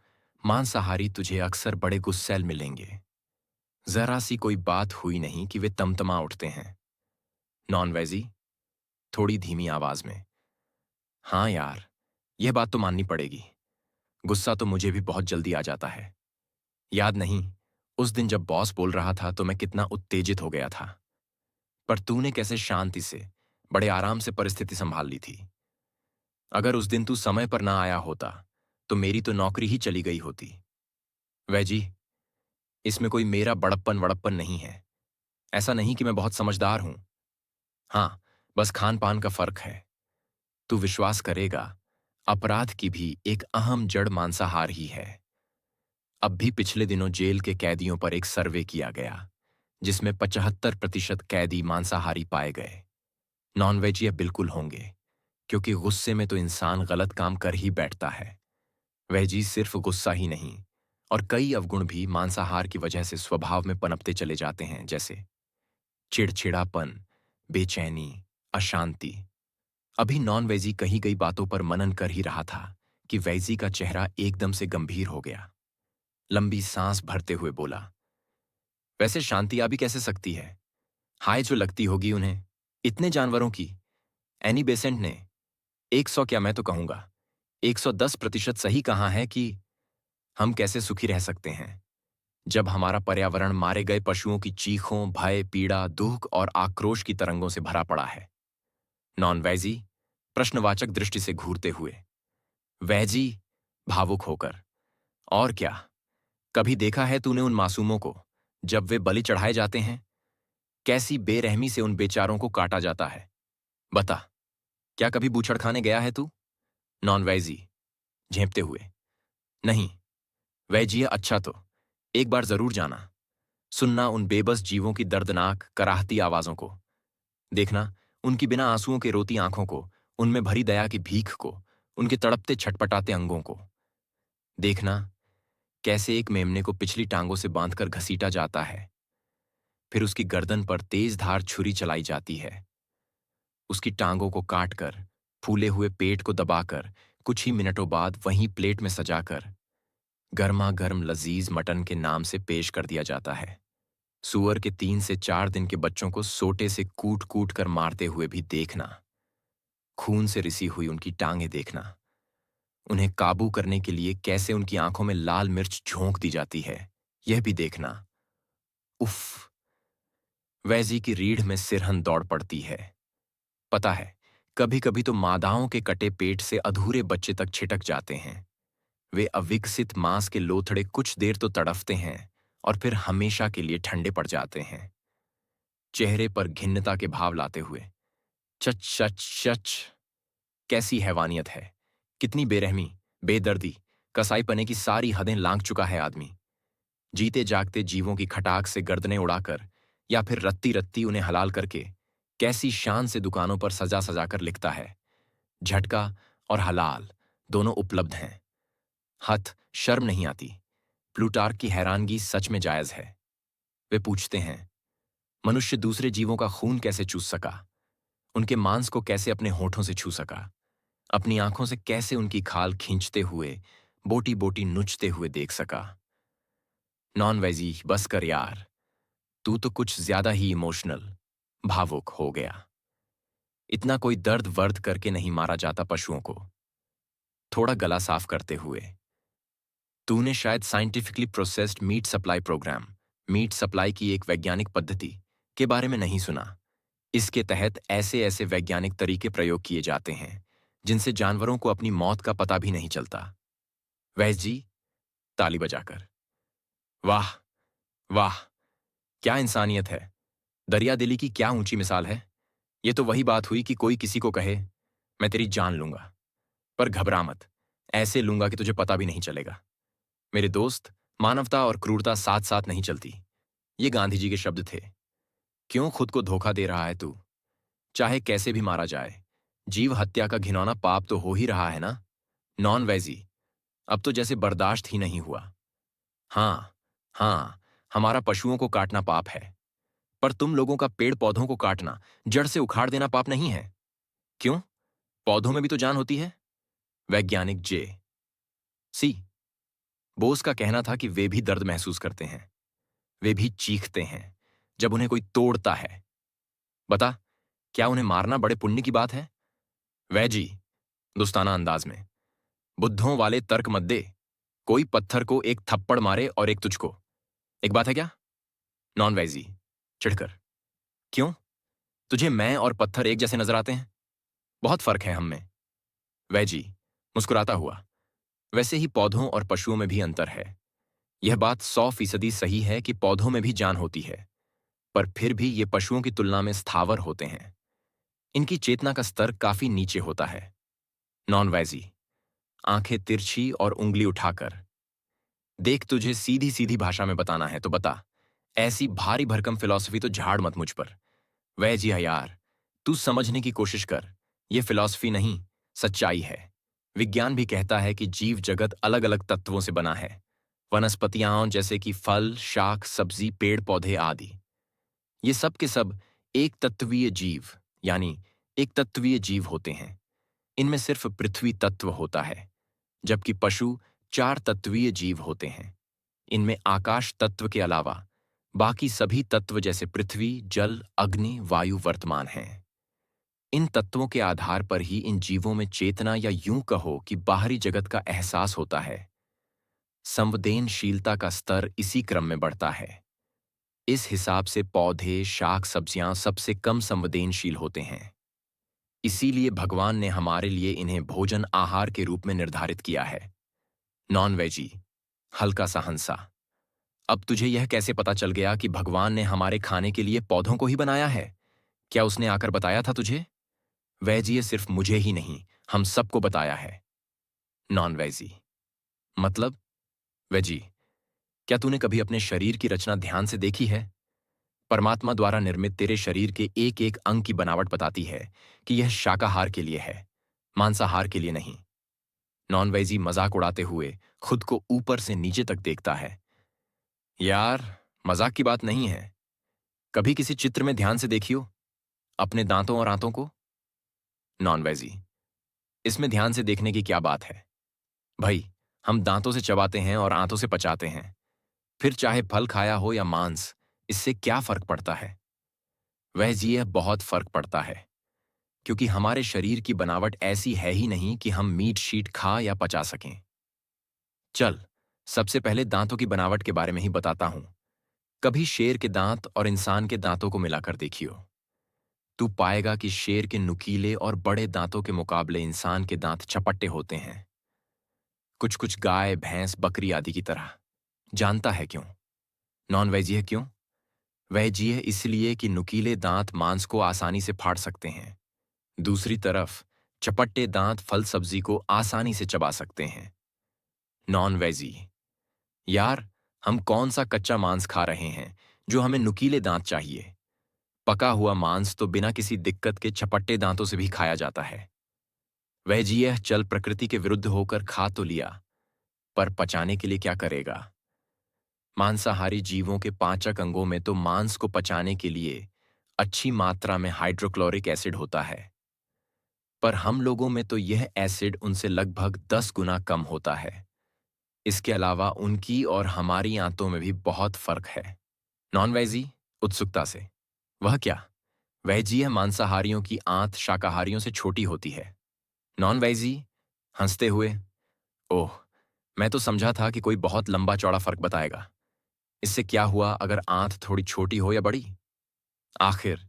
मांसाहारी तुझे अक्सर बड़े गुस्सैल मिलेंगे। जरा सी कोई बात हुई नहीं कि वे तमतमा उठते हैं। नॉन वेजी थोड़ी धीमी आवाज में, हाँ यार, यह बात तो माननी पड़ेगी। गुस्सा तो मुझे भी बहुत जल्दी आ जाता है। याद नहीं, उस दिन जब बॉस बोल रहा था तो मैं कितना उत्तेजित हो गया था। पर तूने कैसे शांति से बड़े आराम से परिस्थिति संभाल ली थी। अगर उस दिन तू समय पर ना आया होता तो मेरी तो नौकरी ही चली गई होती। वैजी, इसमें कोई मेरा बड़प्पन वड़प्पन नहीं है। ऐसा नहीं कि मैं बहुत समझदार हूं। हाँ, बस खान पान का फर्क है। तू विश्वास करेगा, अपराध की भी एक अहम जड़ मांसाहार ही है। अब भी पिछले दिनों जेल के कैदियों पर एक सर्वे किया गया जिसमें 75% कैदी मांसाहारी पाए गए। नॉन वेजिया बिल्कुल होंगे, क्योंकि गुस्से में तो इंसान गलत काम कर ही बैठता है। वेजी सिर्फ गुस्सा ही नहीं, और कई अवगुण भी मांसाहार की वजह से स्वभाव में पनपते चले जाते हैं, जैसे चिड़चिड़ापन, बेचैनी, अशांति। अभी नॉन वेजी कही गई बातों पर मनन कर ही रहा था कि वेजी का चेहरा एकदम से गंभीर हो गया। लंबी सांस भरते हुए बोला, वैसे शांति आ भी कैसे सकती है? हाय जो लगती होगी उन्हें, इतने जानवरों की। एनी बेसेंट ने 100 क्या, मैं तो कहूंगा 110% सही कहा है कि हम कैसे सुखी रह सकते हैं जब हमारा पर्यावरण मारे गए पशुओं की चीखों, भय, पीड़ा, दुख और आक्रोश की तरंगों से भरा पड़ा है। नॉन वैजी प्रश्नवाचक दृष्टि से घूरते हुए, वैजी भावुक होकर, और क्या, कभी देखा है तूने उन मासूमों को जब वे बलि चढ़ाए जाते हैं? कैसी बेरहमी से उन बेचारों को काटा जाता है। बता, क्या कभी बूछड़ खाने गया है तू? नॉन वैजी झेंपते हुए, नहीं। वैजिया, अच्छा तो एक बार जरूर जाना, सुनना उन बेबस जीवों की दर्दनाक कराहती आवाजों को। देखना उनकी बिना आंसुओं के रोती आंखों को, उनमें भरी दया की भीख को, उनके तड़पते छटपटाते अंगों को। देखना कैसे एक मेमने को पिछली टांगों से बांधकर घसीटा जाता है, फिर उसकी गर्दन पर तेज धार छुरी चलाई जाती है। उसकी टांगों को काटकर, फूले हुए पेट को दबाकर, कुछ ही मिनटों बाद वहीं प्लेट में सजाकर गर्मा गर्म लजीज मटन के नाम से पेश कर दिया जाता है। सूअर के 3 से 4 दिन के बच्चों को सोटे से कूट कूट कर मारते हुए भी देखना। खून से रिसी हुई उनकी टांगें देखना। उन्हें काबू करने के लिए कैसे उनकी आंखों में लाल मिर्च झोंक दी जाती है, यह भी देखना। उफ! वैजी की रीढ़ में सिरहन दौड़ पड़ती है। पता है, कभी कभी तो मादाओं के कटे पेट से अधूरे बच्चे तक छिटक जाते हैं। वे अविकसित मांस के लोथड़े कुछ देर तो तड़फते हैं और फिर हमेशा के लिए ठंडे पड़ जाते हैं, चेहरे पर घिन्नता के भाव लाते हुए। चच चच चच, कैसी हैवानियत है, कितनी बेरहमी, बेदर्दी, कसाईपने की सारी हदें लांघ चुका है आदमी। जीते जागते जीवों की खटाक से गर्दनें उड़ाकर या फिर रत्ती रत्ती उन्हें हलाल करके कैसी शान से दुकानों पर सजा सजाकर लिखता है, झटका और हलाल दोनों उपलब्ध हैं। हथ शर्म नहीं आती। प्लूटार्क की हैरानगी सच में जायज है। वे पूछते हैं, मनुष्य दूसरे जीवों का खून कैसे चूस सका, उनके मांस को कैसे अपने होठों से छू सका, अपनी आंखों से कैसे उनकी खाल खींचते हुए, बोटी बोटी नुचते हुए देख सका। नॉन वेजी बस कर यार, तू तो कुछ ज्यादा ही इमोशनल, भावुक हो गया। इतना कोई दर्द वर्द करके नहीं मारा जाता पशुओं को। थोड़ा गला साफ करते हुए, तूने शायद scientifically processed meat supply programme, meat supply की एक वैज्ञानिक पद्धति, के बारे में नहीं सुना। इसके तहत ऐसे ऐसे वैज्ञानिक तरीके प्रयोग किए जाते हैं जिनसे जानवरों को अपनी मौत का पता भी नहीं चलता। वैस जी, ताली बजाकर, वाह वाह, क्या इंसानियत है। दरिया दिली की क्या ऊंची मिसाल है। ये तो वही बात हुई कि कोई किसी को कहे, मैं तेरी जान लूंगा, पर घबरा मत, ऐसे लूंगा कि तुझे पता भी नहीं चलेगा। मेरे दोस्त, मानवता और क्रूरता साथ साथ नहीं चलती। ये गांधी जी के शब्द थे। क्यों खुद को धोखा दे रहा है तू? चाहे कैसे भी मारा जाए, जीव हत्या का घिनौना पाप तो हो ही रहा है ना। नॉन वैजी, अब तो जैसे बर्दाश्त ही नहीं हुआ। हाँ, हाँ, हमारा पशुओं को काटना पाप है, पर तुम लोगों का पेड़ पौधों को काटना, जड़ से उखाड़ देना पाप नहीं है। क्यों? पौधों में भी तो जान होती है। वैज्ञानिक जे सी बोस का कहना था कि वे भी दर्द महसूस करते हैं, वे भी चीखते हैं जब उन्हें कोई तोड़ता है। बता, क्या उन्हें मारना बड़े पुण्य की बात है? वैजी, दोस्ताना अंदाज में, बुद्धों वाले तर्क मत दे। कोई पत्थर को एक थप्पड़ मारे और एक तुझको, एक बात है क्या? नॉन वैजी, चिढ़कर, क्यों? तुझे मैं और पत्थर एक जैसे नजर आते हैं? बहुत फर्क है हम में। वैजी, मुस्कुराता हुआ, वैसे ही पौधों और पशुओं में भी अंतर है। यह बात 100% सही है कि पौधों में भी जान होती है, पर फिर भी ये पशुओं की तुलना में स्थावर होते हैं। इनकी चेतना का स्तर काफी नीचे होता है। नॉन वैजी, आंखें तिरछी और उंगली उठाकर, देख, तुझे सीधी सीधी भाषा में बताना है तो बता। ऐसी भारी भरकम फिलॉसफी तो झाड़ मत मुझ पर। वैजी यार, तू समझने की कोशिश कर। यह फिलॉसफी नहीं, सच्चाई है। विज्ञान भी कहता है कि जीव जगत अलग अलग तत्वों से बना है। वनस्पतियां जैसे कि फल, शाक, सब्जी, पेड़ पौधे आदि, ये सब के सब एक तत्वीय जीव, यानी एक तत्वीय जीव होते हैं। इनमें सिर्फ पृथ्वी तत्व होता है, जबकि पशु 4 तत्वीय जीव होते हैं। इनमें आकाश तत्व के अलावा बाकी सभी तत्व जैसे पृथ्वी, जल, अग्नि, वायु वर्तमान हैं। इन तत्वों के आधार पर ही इन जीवों में चेतना या यूं कहो कि बाहरी जगत का एहसास होता है। संवेदनशीलता का स्तर इसी क्रम में बढ़ता है। इस हिसाब से पौधे, शाक, सब्जियां सबसे कम संवेदनशील होते हैं। इसीलिए भगवान ने हमारे लिए इन्हें भोजन आहार के रूप में निर्धारित किया है। नॉन वेजी, हल्का सा हंसा, अब तुझे यह कैसे पता चल गया कि भगवान ने हमारे खाने के लिए पौधों को ही बनाया है? क्या उसने आकर बताया था तुझे? वैजी, ये सिर्फ मुझे ही नहीं, हम सबको बताया है। नॉन वैजी, मतलब? वैजी, क्या तूने कभी अपने शरीर की रचना ध्यान से देखी है? परमात्मा द्वारा निर्मित तेरे शरीर के एक एक अंग की बनावट बताती है कि यह शाकाहार के लिए है, मांसाहार के लिए नहीं। नॉन वेजी मजाक उड़ाते हुए खुद को ऊपर से नीचे तक देखता है। यार, मजाक की बात नहीं है। कभी किसी चित्र में ध्यान से देखियो, अपने दांतों और आंतों को। नॉन वेजी, इसमें ध्यान से देखने की क्या बात है भाई? हम दांतों से चबाते हैं और आंतों से पचाते हैं, फिर चाहे फल खाया हो या मांस, इससे क्या फर्क पड़ता है? वह जी, यह बहुत फर्क पड़ता है, क्योंकि हमारे शरीर की बनावट ऐसी है ही नहीं कि हम मीट शीट खा या पचा सकें। चल, सबसे पहले दांतों की बनावट के बारे में ही बताता हूं। कभी शेर के दांत और इंसान के दांतों को मिलाकर देखियो। तू पाएगा कि शेर के नुकीले और बड़े दांतों के मुकाबले इंसान के दांत चपट्टे होते हैं, कुछ कुछ गाय, भैंस, बकरी आदि की तरह। जानता है क्यों? नॉन वेजीय क्यों? वेजीय इसलिए कि नुकीले दांत मांस को आसानी से फाड़ सकते हैं। दूसरी तरफ चपट्टे दांत फल सब्जी को आसानी से चबा सकते हैं। नॉन वेजी, यार, हम कौन सा कच्चा मांस खा रहे हैं जो हमें नुकीले दांत चाहिए? पका हुआ मांस तो बिना किसी दिक्कत के चपट्टे दांतों से भी खाया जाता है। वेजीय चल प्रकृति के विरुद्ध होकर खा तो लिया, पर पचाने के लिए क्या करेगा? मांसाहारी जीवों के पाचक अंगों में तो मांस को पचाने के लिए अच्छी मात्रा में हाइड्रोक्लोरिक एसिड होता है, पर हम लोगों में तो यह एसिड उनसे लगभग 10 गुना कम होता है। इसके अलावा उनकी और हमारी आंतों में भी बहुत फर्क है। नॉन वेजी, उत्सुकता से, वह क्या? वेजीय मांसाहारियों की आंत शाकाहारियों से छोटी होती है। नॉन वेजी, हंसते हुए, ओह, मैं तो समझा था कि कोई बहुत लंबा चौड़ा फर्क बताएगा। इससे क्या हुआ अगर आंत थोड़ी छोटी हो या बड़ी? आखिर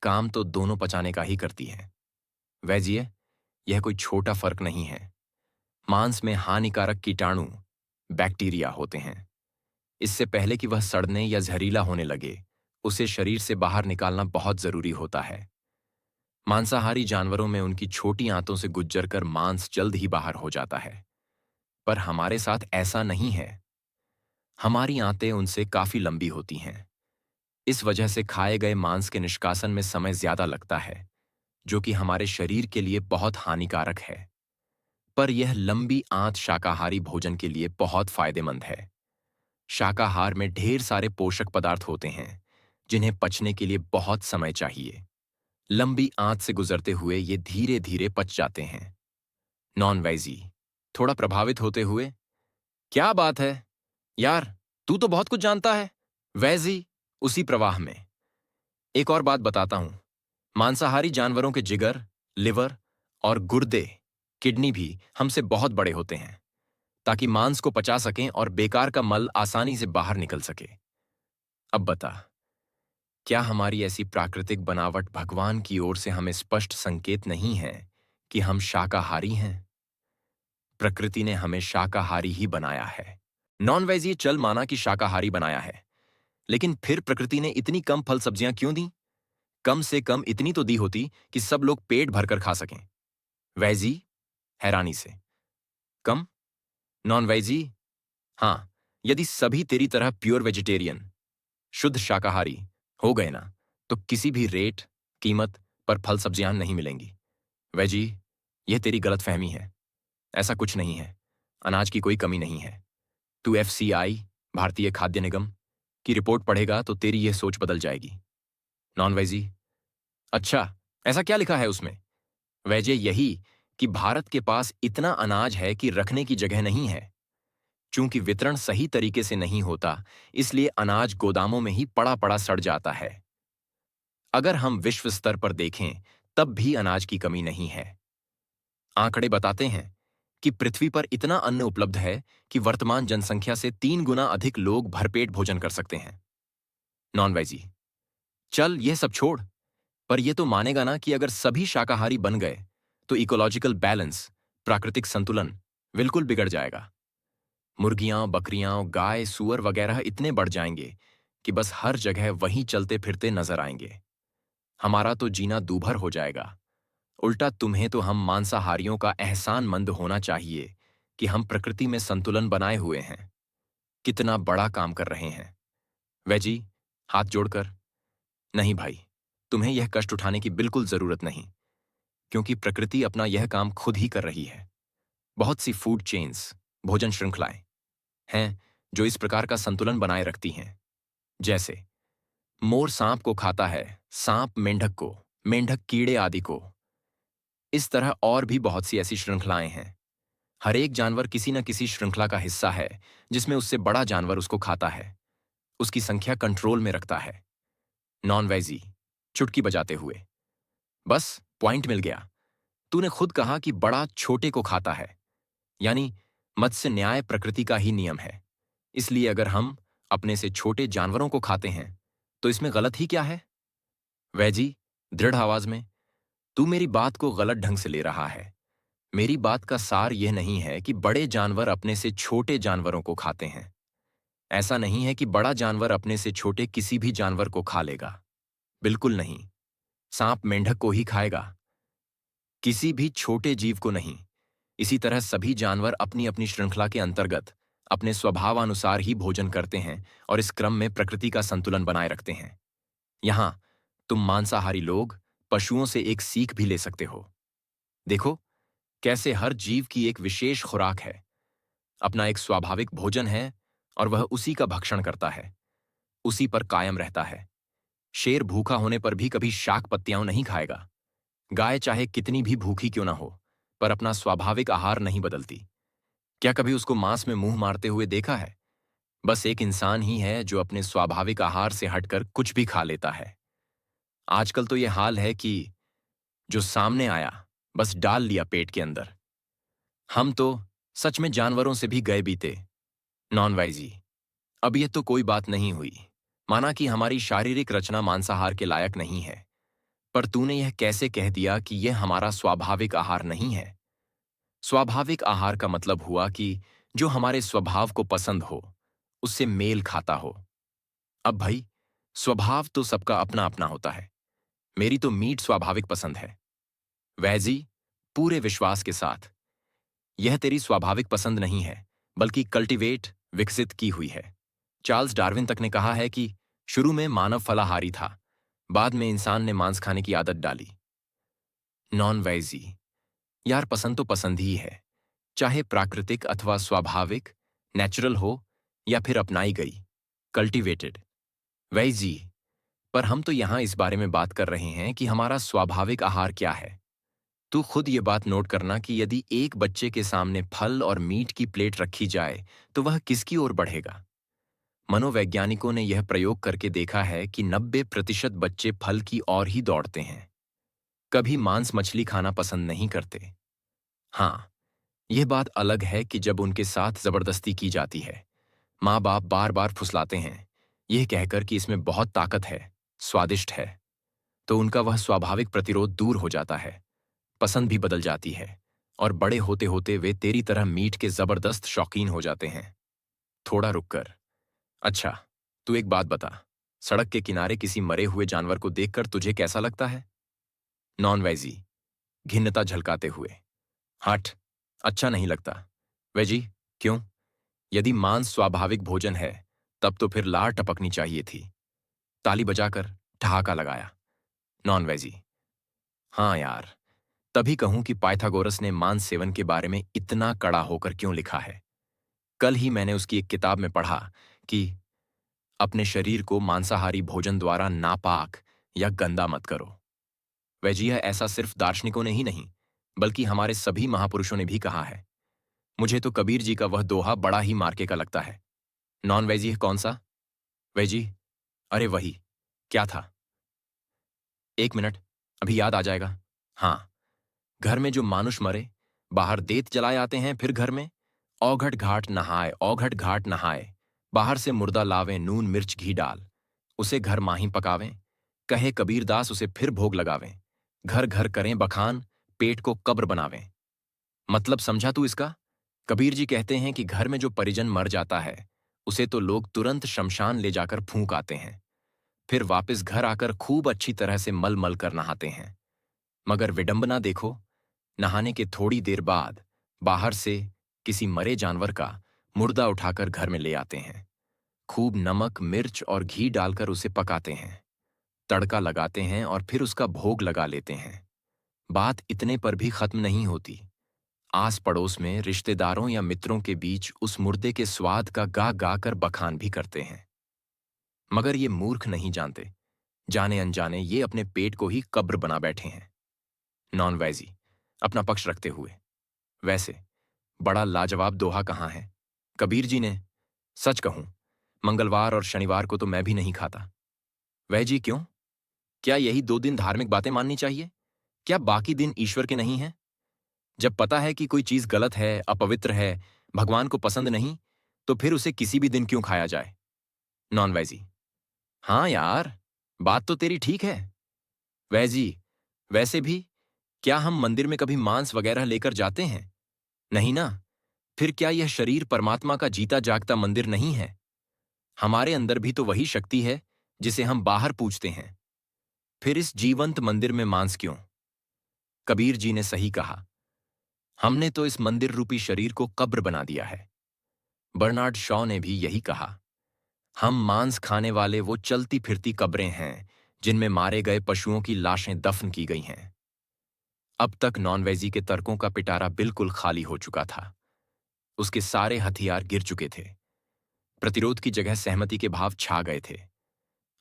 काम तो दोनों पचाने का ही करती है। वैजिए, यह कोई छोटा फर्क नहीं है। मांस में हानिकारक कीटाणु, बैक्टीरिया होते हैं। इससे पहले कि वह सड़ने या जहरीला होने लगे, उसे शरीर से बाहर निकालना बहुत जरूरी होता है। मांसाहारी जानवरों में उनकी छोटी आंतों से गुज्जर कर मांस जल्द ही बाहर हो जाता है, पर हमारे साथ ऐसा नहीं है। हमारी आंतें उनसे काफी लंबी होती हैं। इस वजह से खाए गए मांस के निष्कासन में समय ज्यादा लगता है, जो कि हमारे शरीर के लिए बहुत हानिकारक है। पर यह लंबी आंत शाकाहारी भोजन के लिए बहुत फायदेमंद है। शाकाहार में ढेर सारे पोषक पदार्थ होते हैं, जिन्हें पचने के लिए बहुत समय चाहिए। लंबी आंत से गुजरते हुए ये धीरे धीरे पच जाते हैं। नॉन वेजी थोड़ा प्रभावित होते हुए, क्या बात है यार, तू तो बहुत कुछ जानता है। वेजी उसी प्रवाह में, एक और बात बताता हूं। मांसाहारी जानवरों के जिगर, लिवर और गुर्दे, किडनी भी हमसे बहुत बड़े होते हैं, ताकि मांस को पचा सकें और बेकार का मल आसानी से बाहर निकल सके। अब बता, क्या हमारी ऐसी प्राकृतिक बनावट भगवान की ओर से हमें स्पष्ट संकेत नहीं है कि हम शाकाहारी हैं? प्रकृति ने हमें शाकाहारी ही बनाया है। नॉन वेज ये चल माना कि शाकाहारी बनाया है, लेकिन फिर प्रकृति ने इतनी कम फल सब्जियां क्यों दी? कम से कम इतनी तो दी होती कि सब लोग पेट भरकर खा सकें। वेजी हैरानी से, कम? Non veggie? हाँ, यदि सभी तेरी तरह प्योर वेजिटेरियन, शुद्ध शाकाहारी हो गए ना, तो किसी भी रेट, कीमत पर फल सब्जियां नहीं मिलेंगी। वेजी, यह तेरी गलतफहमी है। ऐसा कुछ नहीं है। अनाज की कोई कमी नहीं है। तू एफसीआई, भारतीय खाद्य निगम की रिपोर्ट पढ़ेगा तो तेरी यह सोच बदल जाएगी। नॉन वेजी, अच्छा, ऐसा क्या लिखा है उसमें? वजह यही कि भारत के पास इतना अनाज है कि रखने की जगह नहीं है। चूंकि वितरण सही तरीके से नहीं होता, इसलिए अनाज गोदामों में ही पड़ा पड़ा सड़ जाता है। अगर हम विश्व स्तर पर देखें, तब भी अनाज की कमी नहीं है। आंकड़े बताते हैं कि पृथ्वी पर इतना अन्न उपलब्ध है कि वर्तमान जनसंख्या से 3 गुना अधिक लोग भरपेट भोजन कर सकते हैं। नॉन वेजी, चल यह सब छोड़, पर यह तो मानेगा ना कि अगर सभी शाकाहारी बन गए, तो इकोलॉजिकल बैलेंस, प्राकृतिक संतुलन, बिल्कुल बिगड़ जाएगा। मुर्गियां, बकरियां, गाय, सूअर वगैरह इतने बढ़ जाएंगे कि बस हर जगह वहीं चलते फिरते नजर आएंगे। हमारा तो जीना दूभर हो जाएगा। उल्टा तुम्हें तो हम मांसाहारियों का एहसानमंद होना चाहिए कि हम प्रकृति में संतुलन बनाए हुए हैं। कितना बड़ा काम कर रहे हैं। वेजी हाथ जोड़कर, नहीं भाई, तुम्हें यह कष्ट उठाने की बिल्कुल जरूरत नहीं, क्योंकि प्रकृति अपना यह काम खुद ही कर रही है। बहुत सी फूड चेन्स, भोजन श्रृंखलाएं हैं जो इस प्रकार का संतुलन बनाए रखती हैं। जैसे मोर सांप को खाता है, सांप मेंढक को, मेंढक कीड़े आदि को। इस तरह और भी बहुत सी ऐसी श्रृंखलाएं हैं। हर एक जानवर किसी न किसी श्रृंखला का हिस्सा है, जिसमें उससे बड़ा जानवर उसको खाता है, उसकी संख्या कंट्रोल में रखता है। नॉन वेजी चुटकी बजाते हुए, बस पॉइंट मिल गया। तूने खुद कहा कि बड़ा छोटे को खाता है, यानी मत्स्य न्याय प्रकृति का ही नियम है। इसलिए अगर हम अपने से छोटे जानवरों को खाते हैं, तो इसमें गलत ही क्या है? वैजी दृढ़ आवाज में, तू मेरी बात को गलत ढंग से ले रहा है। मेरी बात का सार यह नहीं है कि बड़े जानवर अपने से छोटे जानवरों को खाते हैं। ऐसा नहीं है कि बड़ा जानवर अपने से छोटे किसी भी जानवर को खा लेगा। बिल्कुल नहीं। सांप मेंढक को ही खाएगा, किसी भी छोटे जीव को नहीं। इसी तरह सभी जानवर अपनी अपनी श्रृंखला के अंतर्गत अपने स्वभावानुसार ही भोजन करते हैं और इस क्रम में प्रकृति का संतुलन बनाए रखते हैं। यहां तुम मांसाहारी लोग पशुओं से एक सीख भी ले सकते हो। देखो कैसे हर जीव की एक विशेष खुराक है, अपना एक स्वाभाविक भोजन है, और वह उसी का भक्षण करता है, उसी पर कायम रहता है। शेर भूखा होने पर भी कभी शाक पत्तियां नहीं खाएगा। गाय चाहे कितनी भी भूखी क्यों ना हो, पर अपना स्वाभाविक आहार नहीं बदलती। क्या कभी उसको मांस में मुंह मारते हुए देखा है? बस एक इंसान ही है जो अपने स्वाभाविक आहार से हटकर कुछ भी खा लेता है। आजकल तो यह हाल है कि जो सामने आया बस डाल लिया पेट के अंदर। हम तो सच में जानवरों से भी गए बीते। नॉन वाइजी, अब यह तो कोई बात नहीं हुई। माना कि हमारी शारीरिक रचना मांसाहार के लायक नहीं है, पर तूने यह कैसे कह दिया कि यह हमारा स्वाभाविक आहार नहीं है? स्वाभाविक आहार का मतलब हुआ कि जो हमारे स्वभाव को पसंद हो, उससे मेल खाता हो। अब भाई, स्वभाव तो सबका अपना अपना होता है। मेरी तो मीट स्वाभाविक पसंद है। वैजी, पूरे विश्वास के साथ, यह तेरी स्वाभाविक पसंद नहीं है, बल्कि कल्टीवेट विकसित की हुई है। चार्ल्स डार्विन तक ने कहा है कि शुरू में मानव फलाहारी था, बाद में इंसान ने मांस खाने की आदत डाली। नॉन वैजी, यार पसंद तो पसंद ही है, चाहे प्राकृतिक अथवा स्वाभाविक, नेचुरल हो या फिर अपनाई गई, कल्टीवेटेड। वैजी, पर हम तो यहां इस बारे में बात कर रहे हैं कि हमारा स्वाभाविक आहार क्या है। तू खुद ये बात नोट करना कि यदि एक बच्चे के सामने फल और मीट की प्लेट रखी जाए तो वह किसकी ओर बढ़ेगा? मनोवैज्ञानिकों ने यह प्रयोग करके देखा है कि 90% बच्चे फल की ओर ही दौड़ते हैं, कभी मांस मछली खाना पसंद नहीं करते। हाँ, यह बात अलग है कि जब उनके साथ जबरदस्ती की जाती है, माँ बाप बार बार फुसलाते हैं, यह कहकर कि इसमें बहुत ताकत है, स्वादिष्ट है, तो उनका वह स्वाभाविक प्रतिरोध दूर हो जाता है, पसंद भी बदल जाती है, और बड़े होते होते वे तेरी तरह मीट के जबरदस्त शौकीन हो जाते हैं। थोड़ा रुक कर, अच्छा, तू एक बात बता, सड़क के किनारे किसी मरे हुए जानवर को देखकर तुझे कैसा लगता है? नॉन वेजी, घिन्नता झलकाते हुए, हट, अच्छा नहीं लगता। वेजी, क्यों? यदि मांस स्वाभाविक भोजन है, तब तो फिर लार टपकनी चाहिए थी। ताली बजाकर ठहाका लगाया। नॉन वेजी, हाँ यार, तभी कहूं कि पाइथागोरस ने मांस सेवन के बारे में इतना कड़ा होकर क्यों लिखा है। कल ही मैंने उसकी एक किताब में पढ़ा कि अपने शरीर को मांसाहारी भोजन द्वारा नापाक या गंदा मत करो। वैजिया, ऐसा सिर्फ दार्शनिकों ने ही नहीं, बल्कि हमारे सभी महापुरुषों ने भी कहा है। मुझे तो कबीर जी का वह दोहा बड़ा ही मार्के का लगता है। नॉन वेजी है कौन सा? वेजी, अरे वही, क्या था? एक मिनट, अभी याद आ जाएगा। हाँ, घर में जो मानुष मरे, बाहर देत जलाए आते हैं, फिर घर में औघट घाट नहाए, औघट घाट नहाए, बाहर से मुर्दा लावें, नून मिर्च घी डाल, उसे घर माही पकावें, कहे कबीरदास उसे फिर भोग लगावें, घर घर करें बखान, पेट को कब्र बनावें। मतलब समझा तू इसका? कबीर जी कहते हैं कि घर में जो परिजन मर जाता है, उसे तो लोग तुरंत शमशान ले जाकर फूंक आते हैं, फिर वापस घर आकर खूब अच्छी तरह से मल मल कर नहाते हैं। मगर विडंबना देखो, नहाने के थोड़ी देर बाद बाहर से किसी मरे जानवर का मुर्दा उठाकर घर में ले आते हैं, खूब नमक मिर्च और घी डालकर उसे पकाते हैं, तड़का लगाते हैं और फिर उसका भोग लगा लेते हैं। बात इतने पर भी खत्म नहीं होती, आस पड़ोस में रिश्तेदारों या मित्रों के बीच उस मुर्दे के स्वाद का गा गा कर बखान भी करते हैं। मगर ये मूर्ख नहीं जानते, जाने अनजाने ये अपने पेट को ही कब्र बना बैठे हैं। नॉन वैजी, अपना पक्ष रखते हुए, वैसे बड़ा लाजवाब दोहा कहाँ है? कबीर जी ने। सच कहूं, मंगलवार और शनिवार को तो मैं भी नहीं खाता। वैजी, क्यों? क्या यही 2 दिन धार्मिक बातें माननी चाहिए? क्या बाकी दिन ईश्वर के नहीं हैं? जब पता है कि कोई चीज गलत है, अपवित्र है, भगवान को पसंद नहीं, तो फिर उसे किसी भी दिन क्यों खाया जाए? नॉन वैजी, हाँ यार, बात तो तेरी ठीक है। वैजी, वैसे भी क्या हम मंदिर में कभी मांस वगैरह लेकर जाते हैं? नहीं ना। फिर क्या यह शरीर परमात्मा का जीता जागता मंदिर नहीं है? हमारे अंदर भी तो वही शक्ति है जिसे हम बाहर पूजते हैं। फिर इस जीवंत मंदिर में मांस क्यों? कबीर जी ने सही कहा, हमने तो इस मंदिर रूपी शरीर को कब्र बना दिया है। बर्नार्ड शॉ ने भी यही कहा, हम मांस खाने वाले वो चलती फिरती कब्रें हैं जिनमें मारे गए पशुओं की लाशें दफन की गई हैं। अब तक नॉनवेजी के तर्कों का पिटारा बिल्कुल खाली हो चुका था। उसके सारे हथियार गिर चुके थे। प्रतिरोध की जगह सहमति के भाव छा गए थे।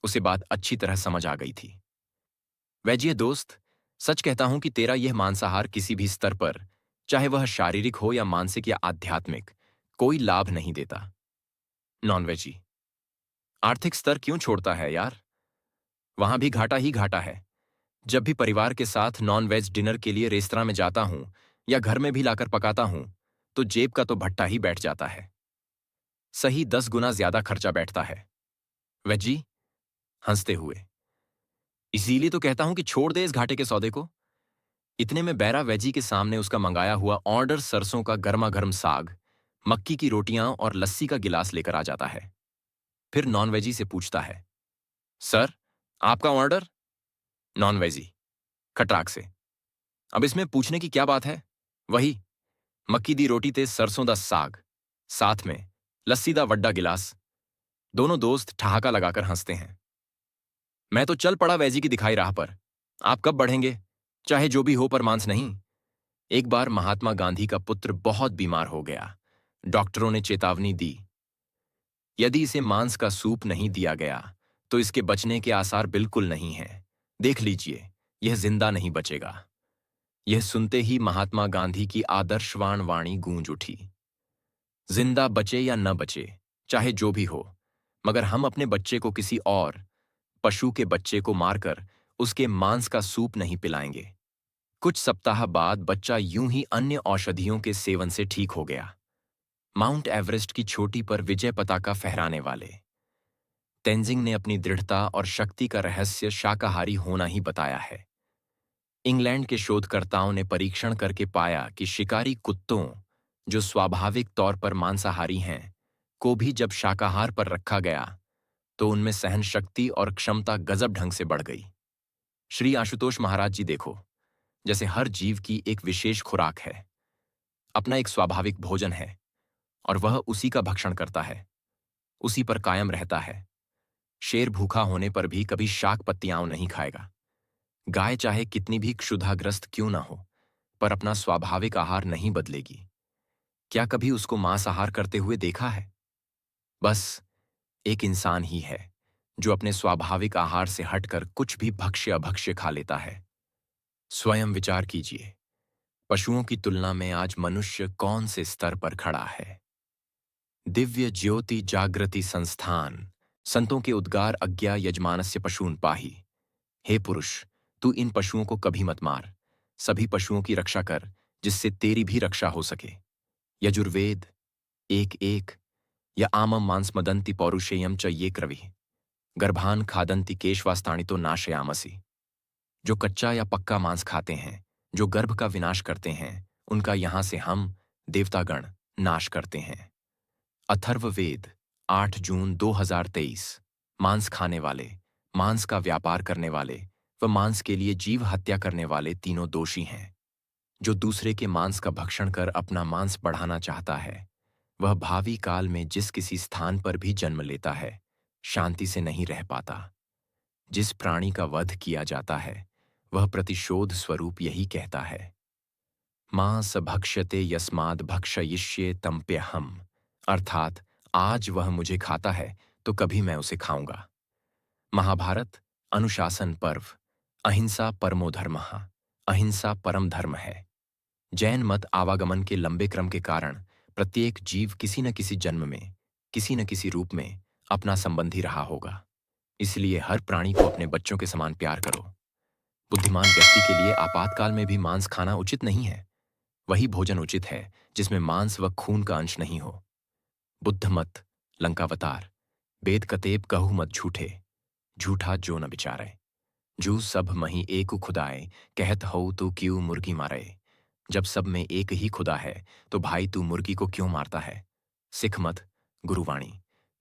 उसे बात अच्छी तरह समझ आ गई थी। वैजिए दोस्त, सच कहता हूं कि तेरा यह मांसाहार किसी भी स्तर पर, चाहे वह शारीरिक हो या मानसिक या आध्यात्मिक, कोई लाभ नहीं देता। नॉनवेजी, आर्थिक स्तर क्यों छोड़ता है यार? वहां भी घाटा ही घाटा है। जब भी परिवार के साथ नॉन वेज डिनर के लिए रेस्तरां में जाता हूं या घर में भी लाकर पकाता हूं, तो जेब का तो भट्टा ही बैठ जाता है। सही 10 गुना ज्यादा खर्चा बैठता है। वेजी, हंसते हुए। इसीलिए तो कहता हूं कि छोड़ दे इस घाटे के सौदे को। इतने में बैरा वेजी के सामने उसका मंगाया हुआ ऑर्डर सरसों का गर्मा गर्म साग, मक्की की रोटियां और लस्सी का गिलास लेकर आ जाता है। फिर नॉन वेजी से पूछता है, सर, आपका ऑर्डर? नॉन वेजी खटराक से, अब इसमें पूछने की क्या बात है? वही, मक्की दी रोटी ते सरसों दा साग, साथ में लस्सी दा वड्डा गिलास। दोनों दोस्त ठहाका लगाकर हंसते हैं। मैं तो चल पड़ा वैजी की दिखाई राह पर। आप कब बढ़ेंगे? चाहे जो भी हो, पर मांस नहीं। एक बार महात्मा गांधी का पुत्र बहुत बीमार हो गया। डॉक्टरों ने चेतावनी दी, यदि इसे मांस का सूप नहीं दिया गया तो इसके बचने के आसार बिल्कुल नहीं हैं। देख लीजिए, यह जिंदा नहीं बचेगा। यह सुनते ही महात्मा गांधी की आदर्शवान वाणी गूंज उठी, जिंदा बचे या न बचे, चाहे जो भी हो, मगर हम अपने बच्चे को किसी और पशु के बच्चे को मारकर उसके मांस का सूप नहीं पिलाएंगे। कुछ सप्ताह बाद बच्चा यूं ही अन्य औषधियों के सेवन से ठीक हो गया। माउंट एवरेस्ट की चोटी पर विजय पताका फहराने वाले तेंजिंग ने अपनी दृढ़ता और शक्ति का रहस्य शाकाहारी होना ही बताया है। इंग्लैंड के शोधकर्ताओं ने परीक्षण करके पाया कि शिकारी कुत्तों, जो स्वाभाविक तौर पर मांसाहारी हैं, को भी जब शाकाहार पर रखा गया तो उनमें सहन शक्ति और क्षमता गजब ढंग से बढ़ गई। श्री आशुतोष महाराज जी देखो, जैसे हर जीव की एक विशेष खुराक है, अपना एक स्वाभाविक भोजन है, और वह उसी का भक्षण करता है, उसी पर कायम रहता है। शेर भूखा होने पर भी कभी शाक पत्तियां नहीं खाएगा। गाय चाहे कितनी भी क्षुधाग्रस्त क्यों ना हो, पर अपना स्वाभाविक आहार नहीं बदलेगी। क्या कभी उसको मांसाहार करते हुए देखा है? बस एक इंसान ही है जो अपने स्वाभाविक आहार से हटकर कुछ भी भक्ष्य अभक्ष्य खा लेता है। स्वयं विचार कीजिए, पशुओं की तुलना में आज मनुष्य कौन से स्तर पर खड़ा है? दिव्य ज्योति जागृति संस्थान, संतों के उद्गार अज्ञा यजमानस्य पशून पाही। हे पुरुष, तू इन पशुओं को कभी मत मार, सभी पशुओं की रक्षा कर, जिससे तेरी भी रक्षा हो सके। यजुर्वेद 1:1। या आमम मांसमदंति पौरुषेयम च ये क्रवि गर्भान खादंति केशवास्ताणितो नाशयामसि। जो कच्चा या पक्का मांस खाते हैं, जो गर्भ का विनाश करते हैं, उनका यहां से हम देवतागण नाश करते हैं। अथर्ववेद 8 जून 2023। मांस खाने वाले, मांस का व्यापार करने वाले व मांस के लिए जीव हत्या करने वाले तीनों दोषी हैं। जो दूसरे के मांस का भक्षण कर अपना मांस बढ़ाना चाहता है, वह भावी काल में जिस किसी स्थान पर भी जन्म लेता है, शांति से नहीं रह पाता। जिस प्राणी का वध किया जाता है, वह प्रतिशोध स्वरूप यही कहता है, मांस भक्ष्यते यस्माद् भक्षयिष्ये तम्प्यहम्। अर्थात आज वह मुझे खाता है तो कभी मैं उसे खाऊंगा। महाभारत अनुशासन पर्व। अहिंसा परमो धर्मः। अहिंसा परम धर्म है। जैन मत आवागमन के लंबे क्रम के कारण प्रत्येक जीव किसी न किसी जन्म में, किसी न किसी रूप में अपना संबंधी रहा होगा। इसलिए हर प्राणी को अपने बच्चों के समान प्यार करो। बुद्धिमान व्यक्ति के लिए आपातकाल में भी मांस खाना उचित नहीं है। वही भोजन उचित है जिसमें मांस व खून का अंश नहीं हो। बुद्ध मत लंकावतार। वेद कतेब कहु मत झूठे, झूठा जो न बिचारे। जू सब मही एक खुदाए, कहत हो तू क्यों मुर्गी मारे। जब सब में एक ही खुदा है तो भाई तू मुर्गी को क्यों मारता है। सिख मत गुरुवाणी।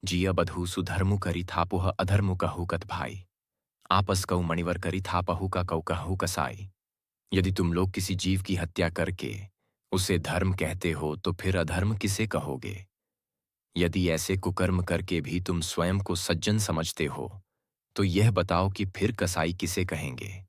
जिया बधु सुधर्मु करी थापुह अधर्मु कहु कत भाई। आपस कऊ मणिवर करी थापहु का कऊ कहु कसाई। यदि तुम लोग किसी जीव की हत्या करके उसे धर्म कहते हो तो फिर अधर्म किसे कहोगे? यदि ऐसे कुकर्म करके भी तुम स्वयं को सज्जन समझते हो तो यह बताओ कि फिर कसाई किसे कहेंगे?